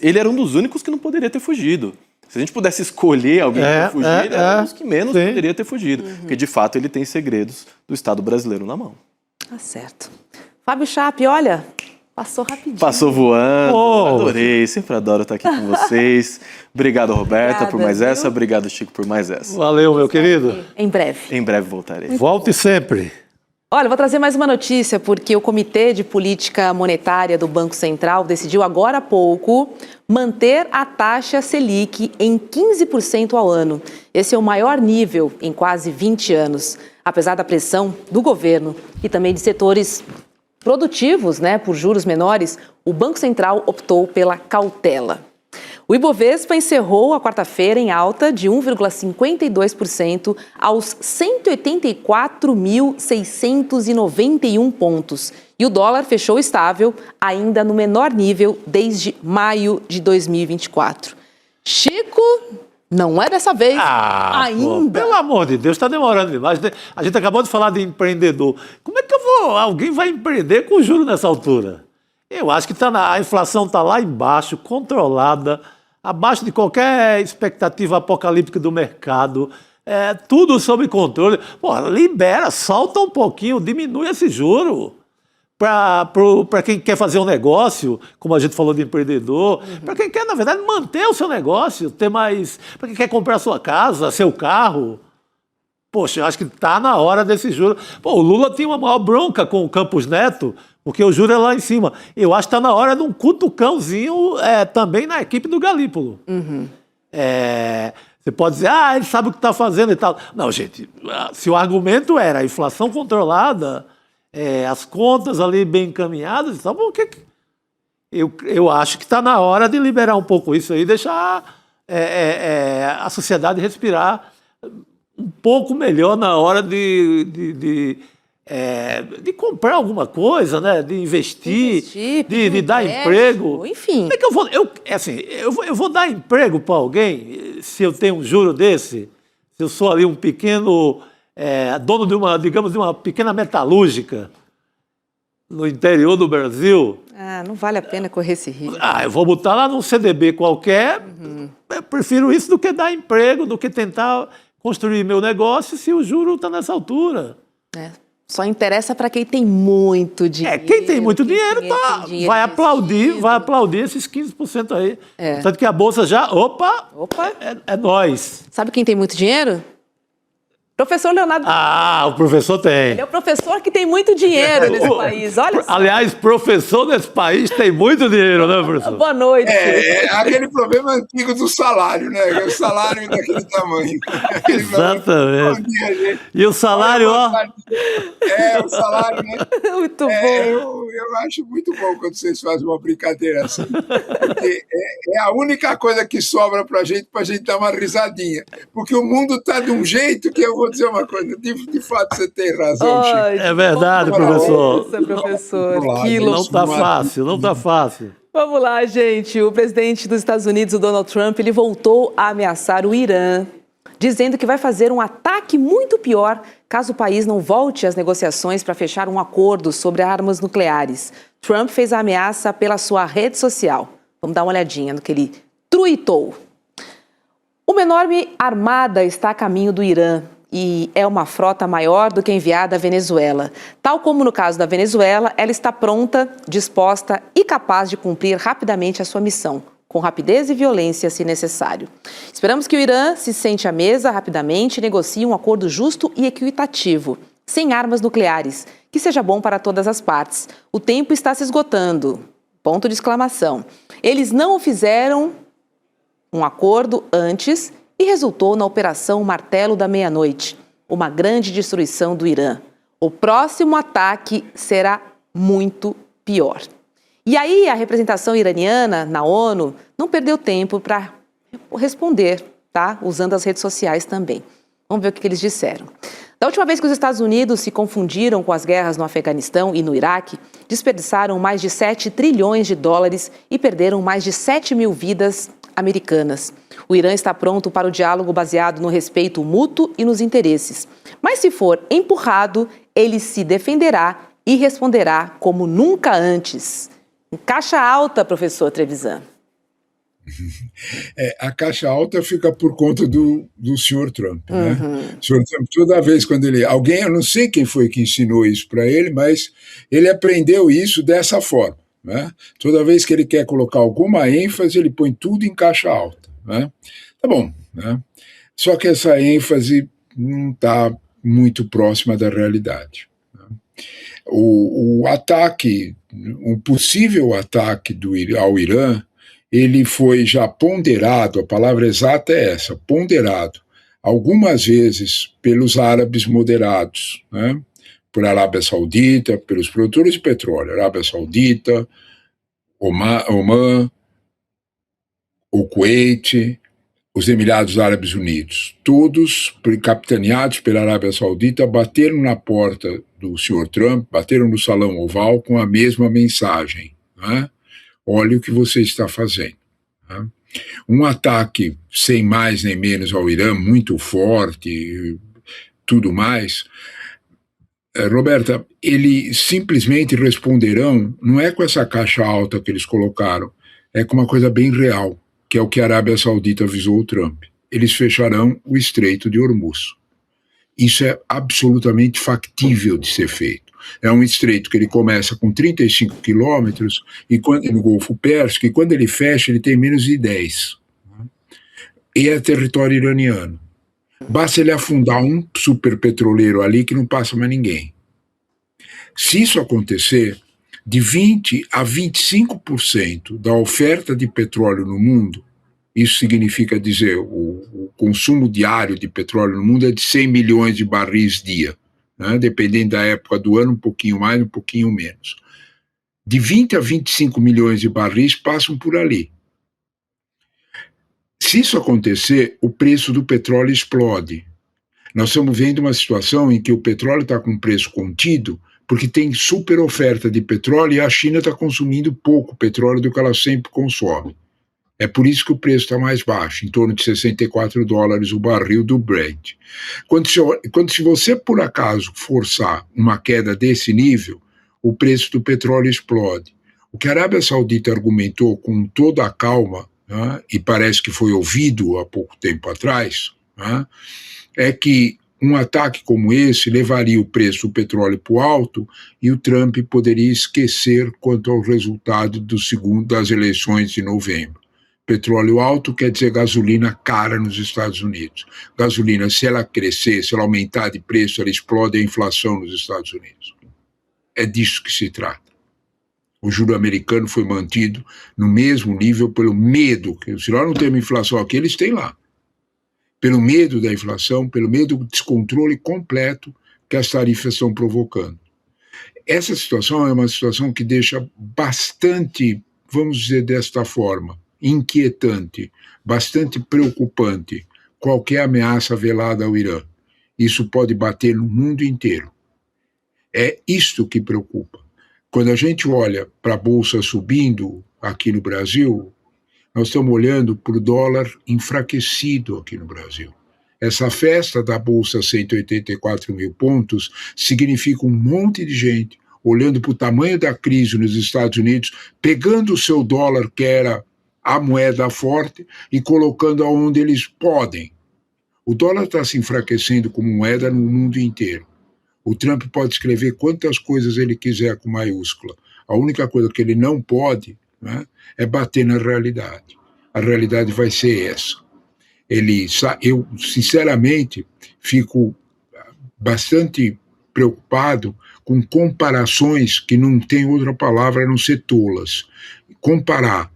ele era um dos únicos que não poderia ter fugido. Se a gente pudesse escolher alguém para fugir, ele era um dos que menos poderia ter fugido. Porque, de fato, ele tem segredos do Estado brasileiro na mão. Tá certo. Fábio Chape, olha... Passou rapidinho. Passou voando. Adorei, sempre adoro estar aqui com vocês. Obrigado, Roberta, por mais essa. Obrigado, Chico, por mais essa. Valeu, meu querido. Em breve. Em breve voltarei. Volte sempre. Olha, vou trazer mais uma notícia, porque o Comitê de Política Monetária do Banco Central decidiu agora há pouco manter a taxa Selic em 15% ao ano. Esse é o maior nível em quase 20 anos, apesar da pressão do governo e também de setores produtivos, né, por juros menores, o Banco Central optou pela cautela. O Ibovespa encerrou a quarta-feira em alta de 1,52% aos 184.691 pontos. E o dólar fechou estável, ainda no menor nível desde maio de 2024. Chico, não é dessa vez, ainda. Pô, pelo amor de Deus, está demorando demais. A gente acabou de falar de empreendedor. Como é que alguém vai empreender com juros nessa altura? Eu acho que a inflação está lá embaixo, controlada, abaixo de qualquer expectativa apocalíptica do mercado. Tudo sob controle. Pô, libera, solta um pouquinho, diminui esse juro. Para quem quer fazer um negócio, como a gente falou de empreendedor, para quem quer, na verdade, manter o seu negócio, ter mais. Para quem quer comprar sua casa, seu carro. Poxa, eu acho que está na hora desse juro. Pô, o Lula tinha uma maior bronca com o Campos Neto, porque o juro é lá em cima. Eu acho que está na hora de um cutucãozinho também na equipe do Galípolo. Você pode dizer, ele sabe o que está fazendo e tal. Não, gente, se o argumento era a inflação controlada, as contas ali bem encaminhadas, então, eu acho que está na hora de liberar um pouco isso aí, deixar a sociedade respirar um pouco melhor na hora de comprar alguma coisa, né? De investir, de dar emprego. Enfim. Como é que eu vou dar emprego para alguém se eu tenho um juro desse? Se eu sou ali um pequeno dono de uma pequena metalúrgica no interior do Brasil. Não vale a pena correr esse risco. Eu vou botar lá num CDB qualquer. Eu prefiro isso do que dar emprego, do que tentar construir meu negócio se o juro está nessa altura. Só interessa para quem tem muito dinheiro. Quem tem muito dinheiro vai aplaudir esses 15% aí. Tanto que a Bolsa já, é nós. Sabe quem tem muito dinheiro? Professor Leonardo. O professor tem. Ele é o professor que tem muito dinheiro nesse país, olha só. Aliás, professor nesse país tem muito dinheiro, né, professor? Boa noite. Aquele problema antigo do salário, né? O salário daquele tamanho. Exatamente. Bom dia, gente. E o salário, o salário, né? Muito bom. Eu acho muito bom quando vocês fazem uma brincadeira assim. Porque é a única coisa que sobra pra gente dar uma risadinha. Porque o mundo tá de um jeito que eu vou dizer uma coisa, de fato você tem razão, Chico. É verdade, professor. Professor, que não tá fácil. Vamos lá, gente. O presidente dos Estados Unidos, o Donald Trump, ele voltou a ameaçar o Irã, dizendo que vai fazer um ataque muito pior caso o país não volte às negociações para fechar um acordo sobre armas nucleares. Trump fez a ameaça pela sua rede social. Vamos dar uma olhadinha no que ele tweetou. Uma enorme armada está a caminho do Irã e é uma frota maior do que a enviada à Venezuela. Tal como no caso da Venezuela, ela está pronta, disposta e capaz de cumprir rapidamente a sua missão, com rapidez e violência, se necessário. Esperamos que o Irã se sente à mesa rapidamente e negocie um acordo justo e equitativo, sem armas nucleares, que seja bom para todas as partes. O tempo está se esgotando. Ponto de exclamação. Eles não o fizeram um acordo antes e resultou na Operação Martelo da Meia-Noite, uma grande destruição do Irã. O próximo ataque será muito pior. E aí a representação iraniana na ONU não perdeu tempo para responder, tá? Usando as redes sociais também. Vamos ver o que eles disseram. Da última vez que os Estados Unidos se confundiram com as guerras no Afeganistão e no Iraque, desperdiçaram mais de 7 trilhões de dólares e perderam mais de 7 mil vidas americanas. O Irã está pronto para o diálogo baseado no respeito mútuo e nos interesses. Mas se for empurrado, ele se defenderá e responderá como nunca antes. Em caixa alta, professor Trevisan. A caixa alta fica por conta do senhor Trump. Né? O senhor Trump, toda vez quando alguém, eu não sei quem foi que ensinou isso para ele, mas ele aprendeu isso dessa forma. Né? Toda vez que ele quer colocar alguma ênfase, ele põe tudo em caixa alta. Né? Tá bom. Né? Só que essa ênfase não está muito próxima da realidade. Né? O ataque, um possível ataque ao Irã, ele foi já ponderado, a palavra exata é essa, ponderado, algumas vezes pelos árabes moderados, né? Por Arábia Saudita, pelos produtores de petróleo, Arábia Saudita, Omã, o Kuwait, os Emirados Árabes Unidos, todos capitaneados pela Arábia Saudita, bateram na porta do Sr. Trump, bateram no Salão Oval com a mesma mensagem, né? Olha o que você está fazendo. Né? Um ataque sem mais nem menos ao Irã, muito forte, tudo mais. Roberta, eles simplesmente responderão, não é com essa caixa alta que eles colocaram, é com uma coisa bem real, que é o que a Arábia Saudita avisou o Trump. Eles fecharão o Estreito de Hormuz. Isso é absolutamente factível de ser feito. É um estreito que ele começa com 35 quilômetros no Golfo Pérsico, e quando ele fecha, ele tem menos de 10. E é território iraniano. Basta ele afundar um superpetroleiro ali que não passa mais ninguém. Se isso acontecer, de 20% a 25% da oferta de petróleo no mundo, isso significa dizer, o consumo diário de petróleo no mundo é de 100 milhões de barris dia, né? Dependendo da época do ano, um pouquinho mais, um pouquinho menos. De 20 a 25 milhões de barris passam por ali. Se isso acontecer, o preço do petróleo explode. Nós estamos vendo uma situação em que o petróleo está com preço contido, porque tem super oferta de petróleo e a China está consumindo pouco petróleo do que ela sempre consome. É por isso que o preço está mais baixo, em torno de $64 o barril do Brent. Se você, por acaso, forçar uma queda desse nível, o preço do petróleo explode. O que a Arábia Saudita argumentou com toda a calma, né, e parece que foi ouvido há pouco tempo atrás, né, é que um ataque como esse levaria o preço do petróleo para o alto e o Trump poderia esquecer quanto ao resultado das eleições de novembro. Petróleo alto quer dizer gasolina cara nos Estados Unidos. Gasolina, se ela crescer, se ela aumentar de preço, ela explode a inflação nos Estados Unidos. É disso que se trata. O juro americano foi mantido no mesmo nível pelo medo, que se nós não temos inflação aqui, eles têm lá. Pelo medo da inflação, pelo medo do descontrole completo que as tarifas estão provocando. Essa situação é uma situação que deixa bastante, vamos dizer desta forma, inquietante, bastante preocupante qualquer ameaça velada ao Irã. Isso pode bater no mundo inteiro. É isto que preocupa. Quando a gente olha para a Bolsa subindo aqui no Brasil, nós estamos olhando para o dólar enfraquecido aqui no Brasil. Essa festa da Bolsa 184 mil pontos significa um monte de gente olhando para o tamanho da crise nos Estados Unidos, pegando o seu dólar, que era a moeda forte, e colocando aonde eles podem. O dólar está se enfraquecendo como moeda no mundo inteiro. O Trump pode escrever quantas coisas ele quiser com maiúscula. A única coisa que ele não pode, né, é bater na realidade. A realidade vai ser essa. Eu, sinceramente, fico bastante preocupado com comparações que não tem outra palavra a não ser tolas. Comparar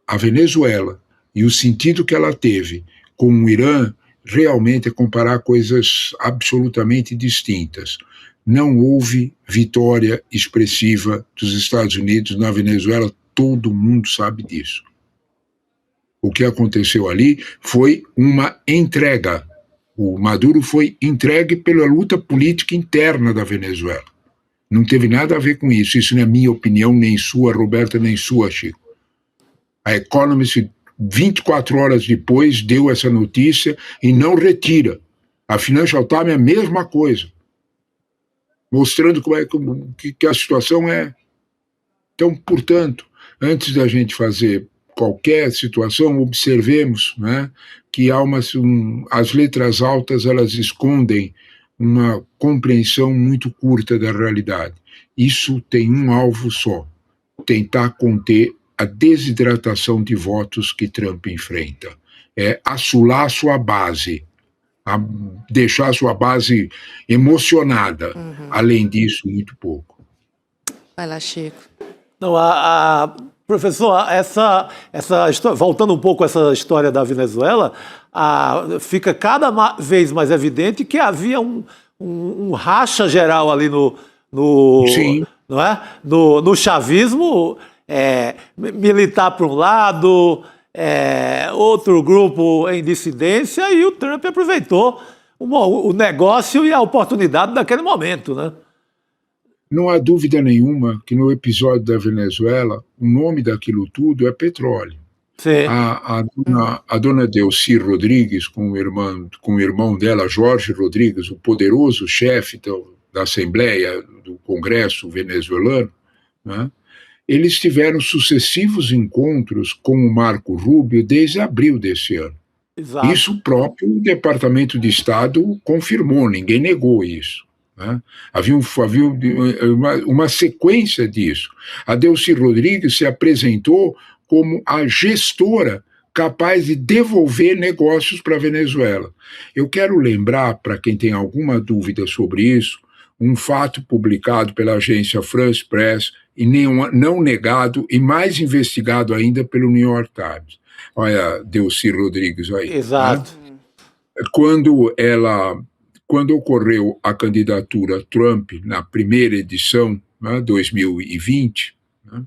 a Venezuela e o sentido que ela teve com o Irã realmente é comparar coisas absolutamente distintas. Não houve vitória expressiva dos Estados Unidos na Venezuela, todo mundo sabe disso. O que aconteceu ali foi uma entrega. O Maduro foi entregue pela luta política interna da Venezuela. Não teve nada a ver com isso. Isso não é minha opinião, nem sua, Roberta, nem sua, Chico. A Economist, 24 horas depois, deu essa notícia e não retira. A Financial Times é a mesma coisa, mostrando que a situação é. Então, portanto, antes da gente fazer qualquer situação, observemos, né, que há as letras altas, elas escondem uma compreensão muito curta da realidade. Isso tem um alvo só: tentar conter a desidratação de votos que Trump enfrenta. É assolar sua base, deixar a sua base emocionada. Além disso, muito pouco. Vai lá, Chico. Não, professor, essa história, voltando um pouco a essa história da Venezuela, fica cada vez mais evidente que havia um racha geral ali Sim. não é? no chavismo, militar para um lado, outro grupo em dissidência, e o Trump aproveitou o negócio e a oportunidade daquele momento, né? Não há dúvida nenhuma que no episódio da Venezuela, o nome daquilo tudo é petróleo. Sim. A dona Delcy Rodrigues, com o irmão dela, Jorge Rodrigues, o poderoso chefe da Assembleia do Congresso venezuelano, né? Eles tiveram sucessivos encontros com o Marco Rubio desde abril desse ano. Exato. Isso o próprio Departamento de Estado confirmou, ninguém negou isso. Né? Havia uma sequência disso. A Delcy Rodrigues se apresentou como a gestora capaz de devolver negócios para a Venezuela. Eu quero lembrar, para quem tem alguma dúvida sobre isso, um fato publicado pela agência France Press e não negado e mais investigado ainda pelo New York Times. Olha, Delcy Rodrigues aí. Exato. Né? Quando ocorreu a candidatura Trump na primeira edição, né, 2020, né,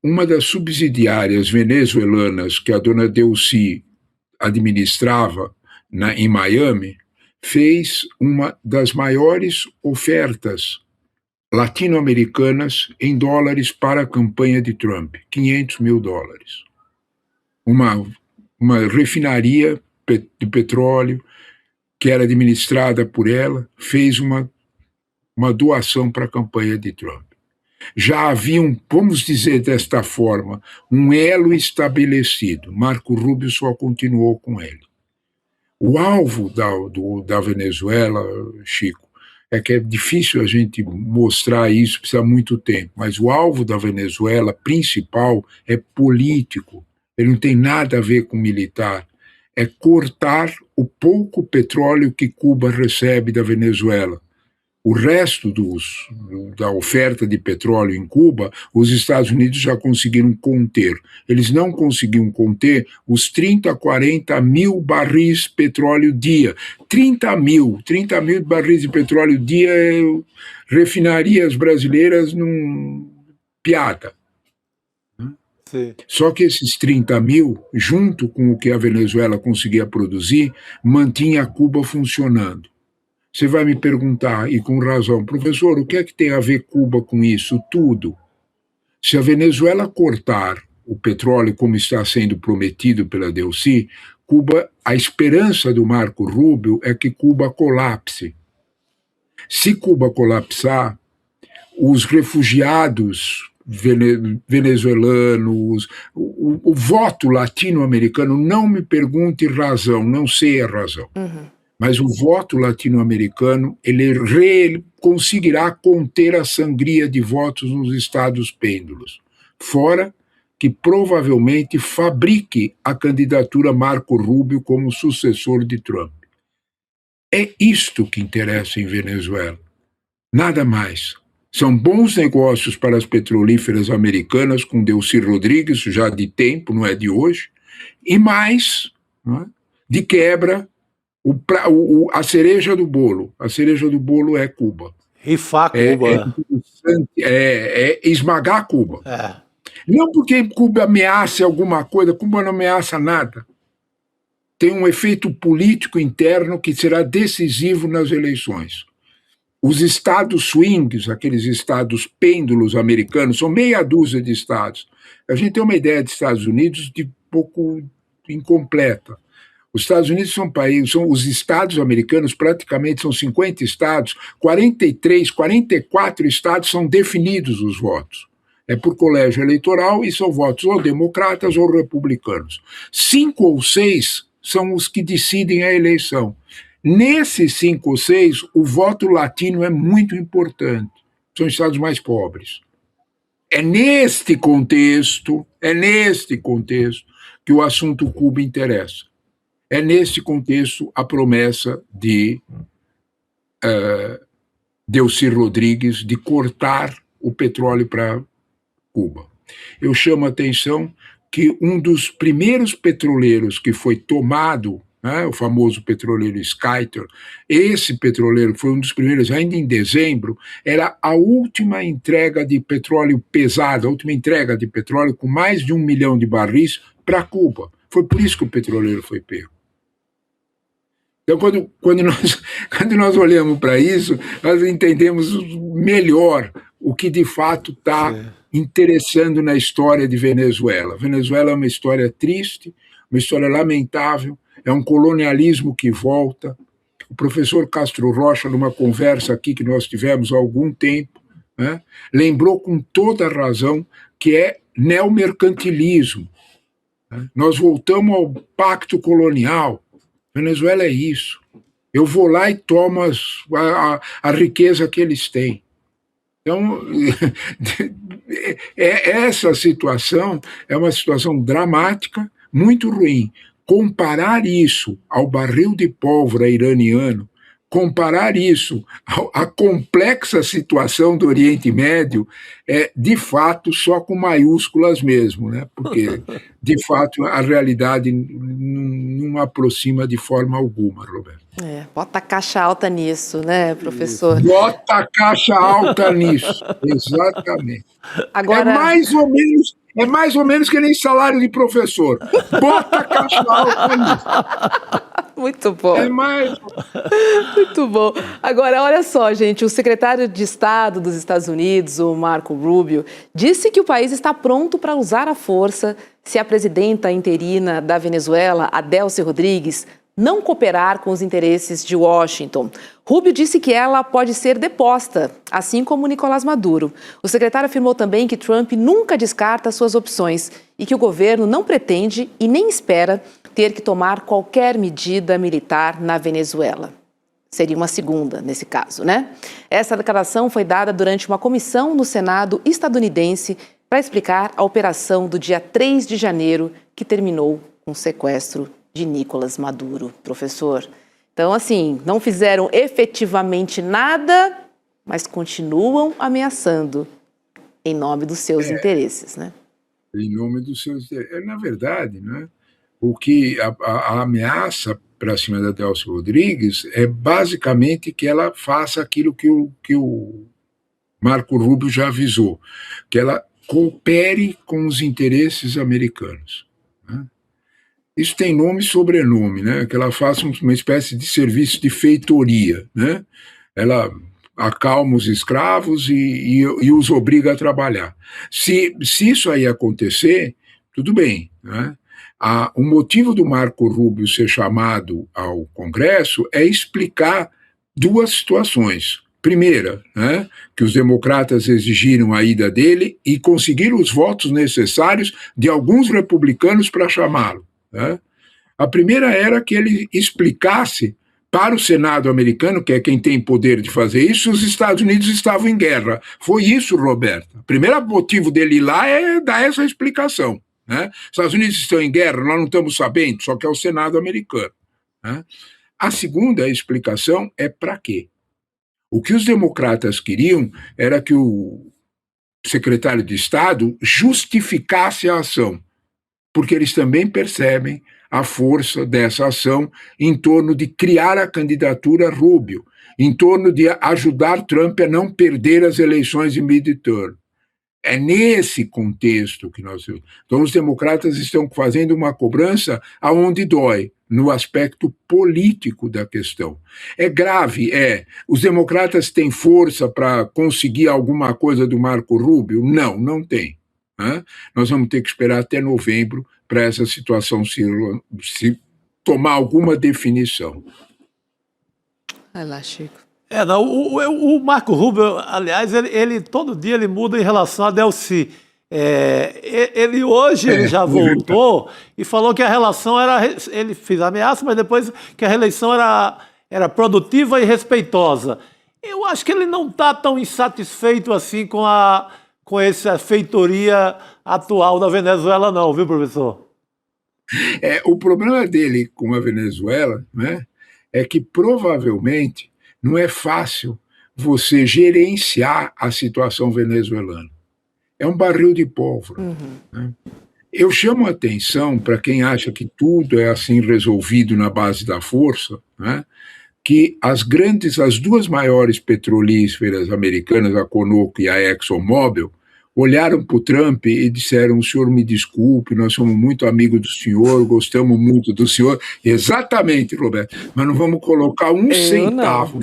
uma das subsidiárias venezuelanas que a dona Delcy administrava em Miami fez uma das maiores ofertas latino-americanas em dólares para a campanha de Trump, $500 mil. Uma refinaria de petróleo que era administrada por ela fez uma doação para a campanha de Trump. Já havia, vamos dizer desta forma, um elo estabelecido. Marco Rubio só continuou com ele. O alvo da Venezuela, Chico, é que é difícil a gente mostrar isso, precisa muito tempo, mas o alvo da Venezuela principal é político, ele não tem nada a ver com militar, é cortar o pouco petróleo que Cuba recebe da Venezuela. O resto da oferta de petróleo em Cuba, os Estados Unidos já conseguiram conter. Eles não conseguiam conter os 30 a 40 mil barris de petróleo dia. 30 mil barris de petróleo dia, refinarias brasileiras não piada. Sim. Só que esses 30 mil, junto com o que a Venezuela conseguia produzir, mantinha Cuba funcionando. Você vai me perguntar, e com razão, professor, o que é que tem a ver Cuba com isso? Tudo. Se a Venezuela cortar o petróleo como está sendo prometido pela Delcy, Cuba, a esperança do Marco Rubio é que Cuba colapse. Se Cuba colapsar, os refugiados venezuelanos, o voto latino-americano, não me pergunte razão, não sei a razão. Mas o voto latino-americano, ele conseguirá conter a sangria de votos nos estados pêndulos, fora que provavelmente fabrique a candidatura Marco Rubio como sucessor de Trump. É isto que interessa em Venezuela, nada mais. São bons negócios para as petrolíferas americanas, com Delcy Rodrigues, já de tempo, não é de hoje, e mais, não é, de quebra, a cereja do bolo. A cereja do bolo é Cuba. Rifar Cuba. É esmagar Cuba. Não porque Cuba ameace alguma coisa, Cuba não ameaça nada. Tem um efeito político interno que será decisivo nas eleições. Os estados swings, aqueles estados pêndulos americanos, são meia dúzia de estados. A gente tem uma ideia dos Estados Unidos de pouco incompleta. Os Estados Unidos são os estados americanos, praticamente são 50 estados, 43, 44 estados são definidos os votos. É por colégio eleitoral e são votos ou democratas ou republicanos. 5 ou 6 são os que decidem a eleição. Nesses 5 ou 6, o voto latino é muito importante. São estados mais pobres. É neste contexto que o assunto Cuba interessa. É neste contexto a promessa de Delcy Rodrigues de cortar o petróleo para Cuba. Eu chamo a atenção que um dos primeiros petroleiros que foi tomado né, o famoso petroleiro Skyter. Esse petroleiro foi um dos primeiros, ainda em dezembro, era a última entrega de petróleo pesado, a última entrega de petróleo com mais de 1 milhão de barris para Cuba. Foi por isso que o petroleiro foi pego. Então, quando nós olhamos para isso, nós entendemos melhor o que de fato está interessando na história de Venezuela. Venezuela é uma história triste, uma história lamentável, é um colonialismo que volta. O professor Castro Rocha, numa conversa aqui que nós tivemos há algum tempo, né, lembrou com toda razão que é neomercantilismo. Né? Nós voltamos ao pacto colonial. Venezuela é isso. Eu vou lá e tomo a riqueza que eles têm. Então, essa situação é uma situação dramática, muito ruim. Comparar isso ao barril de pólvora iraniano, comparar isso à complexa situação do Oriente Médio, é de fato só com maiúsculas mesmo, né? Porque, de fato, a realidade não aproxima de forma alguma, Roberto. Bota a caixa alta nisso, né, professor? Bota a caixa alta nisso, exatamente. Agora... É mais ou menos que nem salário de professor. Bota a caixa alta nisso. Muito bom. É mais... Muito bom. Agora, olha só, gente, o secretário de Estado dos Estados Unidos, o Marco Rubio, disse que o país está pronto para usar a força se a presidenta interina da Venezuela, a Delcy Rodrigues, não cooperar com os interesses de Washington. Rubio disse que ela pode ser deposta, assim como Nicolás Maduro. O secretário afirmou também que Trump nunca descarta suas opções e que o governo não pretende e nem espera ter que tomar qualquer medida militar na Venezuela. Seria uma segunda, nesse caso, né? Essa declaração foi dada durante uma comissão no Senado estadunidense para explicar a operação do dia 3 de janeiro, que terminou com o sequestro de Nicolás Maduro, professor. Então, assim, não fizeram efetivamente nada, mas continuam ameaçando em nome dos seus interesses, né? Em nome dos seus interesses. Na verdade, né, o que a ameaça para cima da Delcy Rodrigues é basicamente que ela faça aquilo que o Marco Rubio já avisou, que ela coopere com os interesses americanos. Né? Isso tem nome e sobrenome, né? Que ela faça uma espécie de serviço de feitoria, né? Ela acalma os escravos e os obriga a trabalhar. Se isso aí acontecer, tudo bem, né? O motivo do Marco Rubio ser chamado ao Congresso é explicar duas situações. Primeira, né, que os democratas exigiram a ida dele e conseguiram os votos necessários de alguns republicanos para chamá-lo. Né? A primeira era que ele explicasse para o Senado americano, que é quem tem poder de fazer isso, os Estados Unidos estavam em guerra. Foi isso, Roberto. O primeiro motivo dele ir lá é dar essa explicação. Né? Os Estados Unidos estão em guerra, nós não estamos sabendo, só que é o Senado americano. Né? A segunda explicação é para quê? O que os democratas queriam era que o secretário de Estado justificasse a ação, porque eles também percebem a força dessa ação em torno de criar a candidatura Rubio, em torno de ajudar Trump a não perder as eleições de midterm. É nesse contexto que nós... Então, os democratas estão fazendo uma cobrança aonde dói, no aspecto político da questão. É grave, Os democratas têm força para conseguir alguma coisa do Marco Rubio? Não, não tem. Né? Nós vamos ter que esperar até novembro para essa situação se tomar alguma definição. Vai lá, Chico. O Marco Rubio, aliás, ele todo dia ele muda em relação a Delcy. Ele hoje já voltou e falou que a relação era... Ele fez ameaça, mas depois que a reeleição era produtiva e respeitosa. Eu acho que ele não está tão insatisfeito assim com essa feitoria atual da Venezuela, não, viu, professor? O problema dele com a Venezuela, né, é que provavelmente não é fácil você gerenciar a situação venezuelana. É um barril de pólvora. Né? Eu chamo a atenção para quem acha que tudo é assim resolvido na base da força, né? Que as duas maiores petrolíferas americanas, a Conoco e a ExxonMobil, olharam para o Trump e disseram: o senhor me desculpe, nós somos muito amigos do senhor, gostamos muito do senhor. Exatamente, Roberto, mas não vamos colocar um centavo.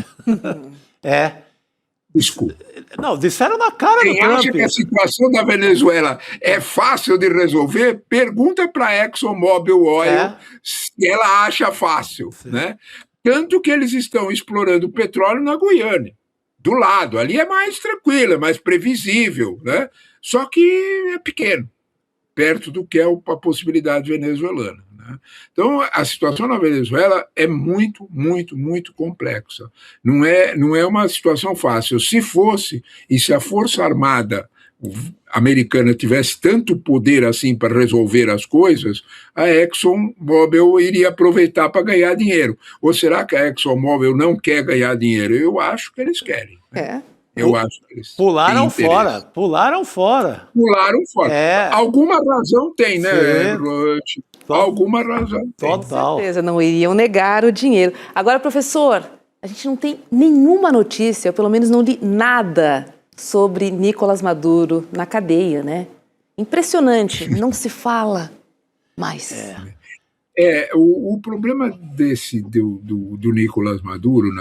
Desculpa. Não, disseram na cara Quem do Trump. acha que a situação da Venezuela é fácil de resolver, pergunta para a ExxonMobil Oil se ela acha fácil, né? Tanto que eles estão explorando petróleo na Guiana, do lado. Ali é mais tranquilo, é mais previsível, né? Só que é pequeno, perto do que é a possibilidade venezuelana, né? Então, a situação na Venezuela é muito, muito, muito complexa. Não é uma situação fácil. Se fosse, e se a Força Armada americana tivesse tanto poder assim para resolver as coisas, a ExxonMobil iria aproveitar para ganhar dinheiro. Ou será que a ExxonMobil não quer ganhar dinheiro? Eu acho que eles querem. Né? Eu acho que eles Pularam fora. Pularam fora. Alguma razão tem, né, Ruth? Alguma razão tem. Total. Com certeza, não iriam negar o dinheiro. Agora, professor, a gente não tem nenhuma notícia, eu pelo menos não li nada sobre Nicolás Maduro na cadeia, né? Impressionante, não se fala mais. O problema do Nicolás Maduro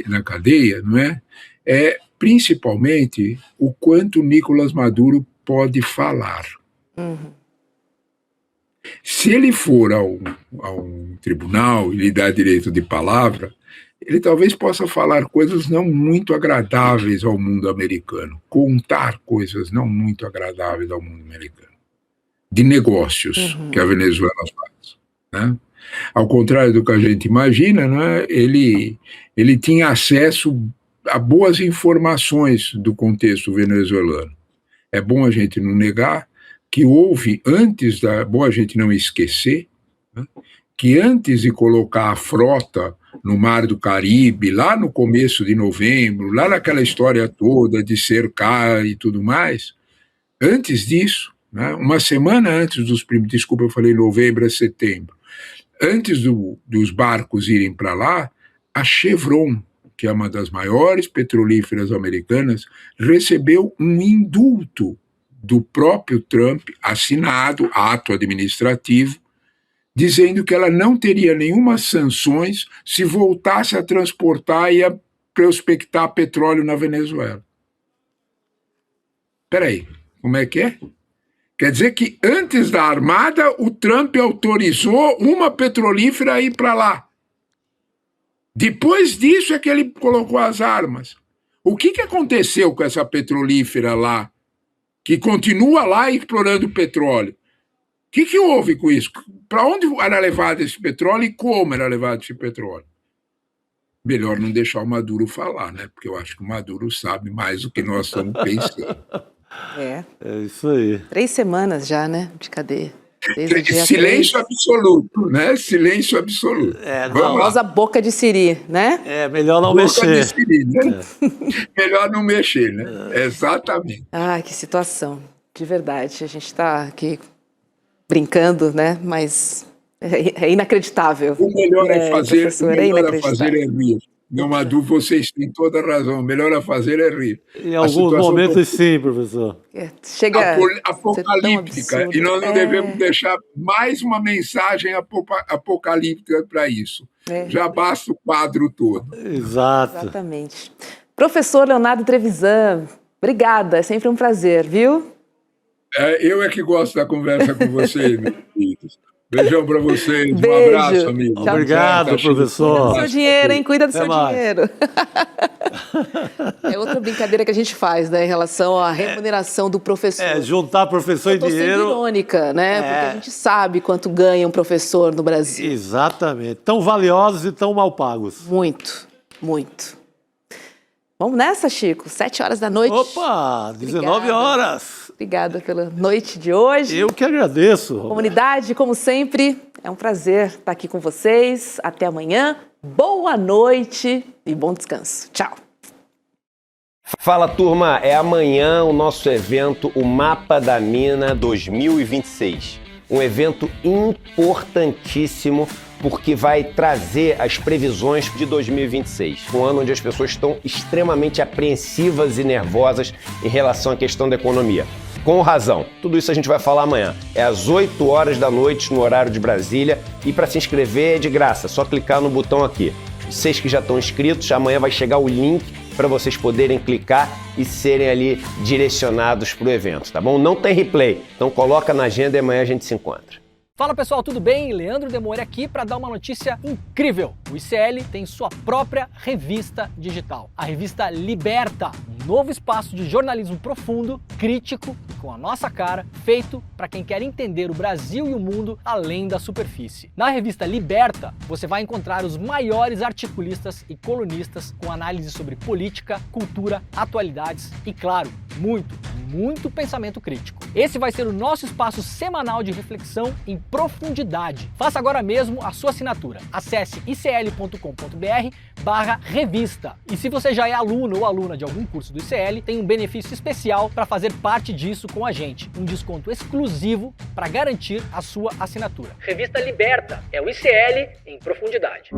na cadeia, não é principalmente o quanto Nicolás Maduro pode falar. Se ele for a um tribunal e lhe dá direito de palavra, ele talvez possa falar coisas não muito agradáveis ao mundo americano, contar coisas não muito agradáveis ao mundo americano, de negócios que a Venezuela faz, né? Ao contrário do que a gente imagina, né, ele tinha acesso a boas informações do contexto venezuelano. É bom a gente não negar que houve, bom a gente não esquecer, né, que antes de colocar a frota no Mar do Caribe, lá no começo de novembro, lá naquela história toda de cercar e tudo mais, antes disso, né, uma semana antes desculpa, eu falei novembro, é setembro, antes dos barcos irem para lá, a Chevron, que é uma das maiores petrolíferas americanas, recebeu um indulto do próprio Trump, assinado, ato administrativo, dizendo que ela não teria nenhuma sanções se voltasse a transportar e a prospectar petróleo na Venezuela. Espera aí, como é que é? Quer dizer que antes da Armada, o Trump autorizou uma petrolífera a ir para lá. Depois disso é que ele colocou as armas. O que aconteceu com essa petrolífera lá, que continua lá explorando petróleo? O que houve com isso? Para onde era levado esse petróleo e como era levado esse petróleo? Melhor não deixar o Maduro falar, né? Porque eu acho que o Maduro sabe mais do que nós estamos pensando. É isso aí. 3 semanas já, né, de cadeia. Silêncio absoluto, né? Silêncio absoluto. A famosa boca de siri, né? Melhor não boca mexer. De siri, né? Melhor não mexer, né? Exatamente. Que situação. De verdade. A gente está aqui brincando, né? Mas é inacreditável. O melhor a fazer é rir. Não há dúvida, vocês têm toda a razão. O melhor a fazer é rir. Em alguns momentos, sim, professor. Chega apocalíptica. E nós não devemos deixar mais uma mensagem apocalíptica para isso. Já basta o quadro todo. Exatamente. Professor Leonardo Trevisan, obrigada. É sempre um prazer, viu? Eu é que gosto da conversa com vocês, meus queridos. Beijão para vocês. Beijo. Um abraço, amigo. Tchau, obrigado, professor. Cuida do seu dinheiro, hein? Cuida do seu mais. dinheiro. É outra brincadeira que a gente faz, né? Em relação à remuneração do professor. Juntar professor e dinheiro. Eu tô sendo irônica, né? Porque a gente sabe quanto ganha um professor no Brasil. Exatamente. Tão valiosos e tão mal pagos. Muito, muito. Vamos nessa, Chico? 7 horas da noite. Opa, 19 horas. Obrigada pela noite de hoje. Eu que agradeço. Comunidade, como sempre, é um prazer estar aqui com vocês. Até amanhã. Boa noite e bom descanso. Tchau. Fala, turma. É amanhã o nosso evento, o Mapa da Mina 2026. um evento importantíssimo porque vai trazer as previsões de 2026, um ano onde as pessoas estão extremamente apreensivas e nervosas em relação à questão da economia. Com razão. Tudo isso a gente vai falar amanhã. É às 8 horas da noite no horário de Brasília e para se inscrever é de graça, só clicar no botão aqui. Vocês que já estão inscritos, amanhã vai chegar o link para vocês poderem clicar e serem ali direcionados para o evento, tá bom? Não tem replay, então coloca na agenda e amanhã a gente se encontra. Fala pessoal, tudo bem? Leandro Demore aqui para dar uma notícia incrível. O ICL tem sua própria revista digital, a revista Liberta, um novo espaço de jornalismo profundo, crítico, com a nossa cara, feito para quem quer entender o Brasil e o mundo além da superfície. Na revista Liberta, você vai encontrar os maiores articulistas e colunistas com análise sobre política, cultura, atualidades e, claro, muito pensamento crítico. Esse vai ser o nosso espaço semanal de reflexão em profundidade. Faça agora mesmo a sua assinatura. Acesse icl.com.br/revista. E se você já é aluno ou aluna de algum curso do ICL, tem um benefício especial para fazer parte disso com a gente. Um desconto exclusivo para garantir a sua assinatura. Revista Liberta é o ICL em profundidade.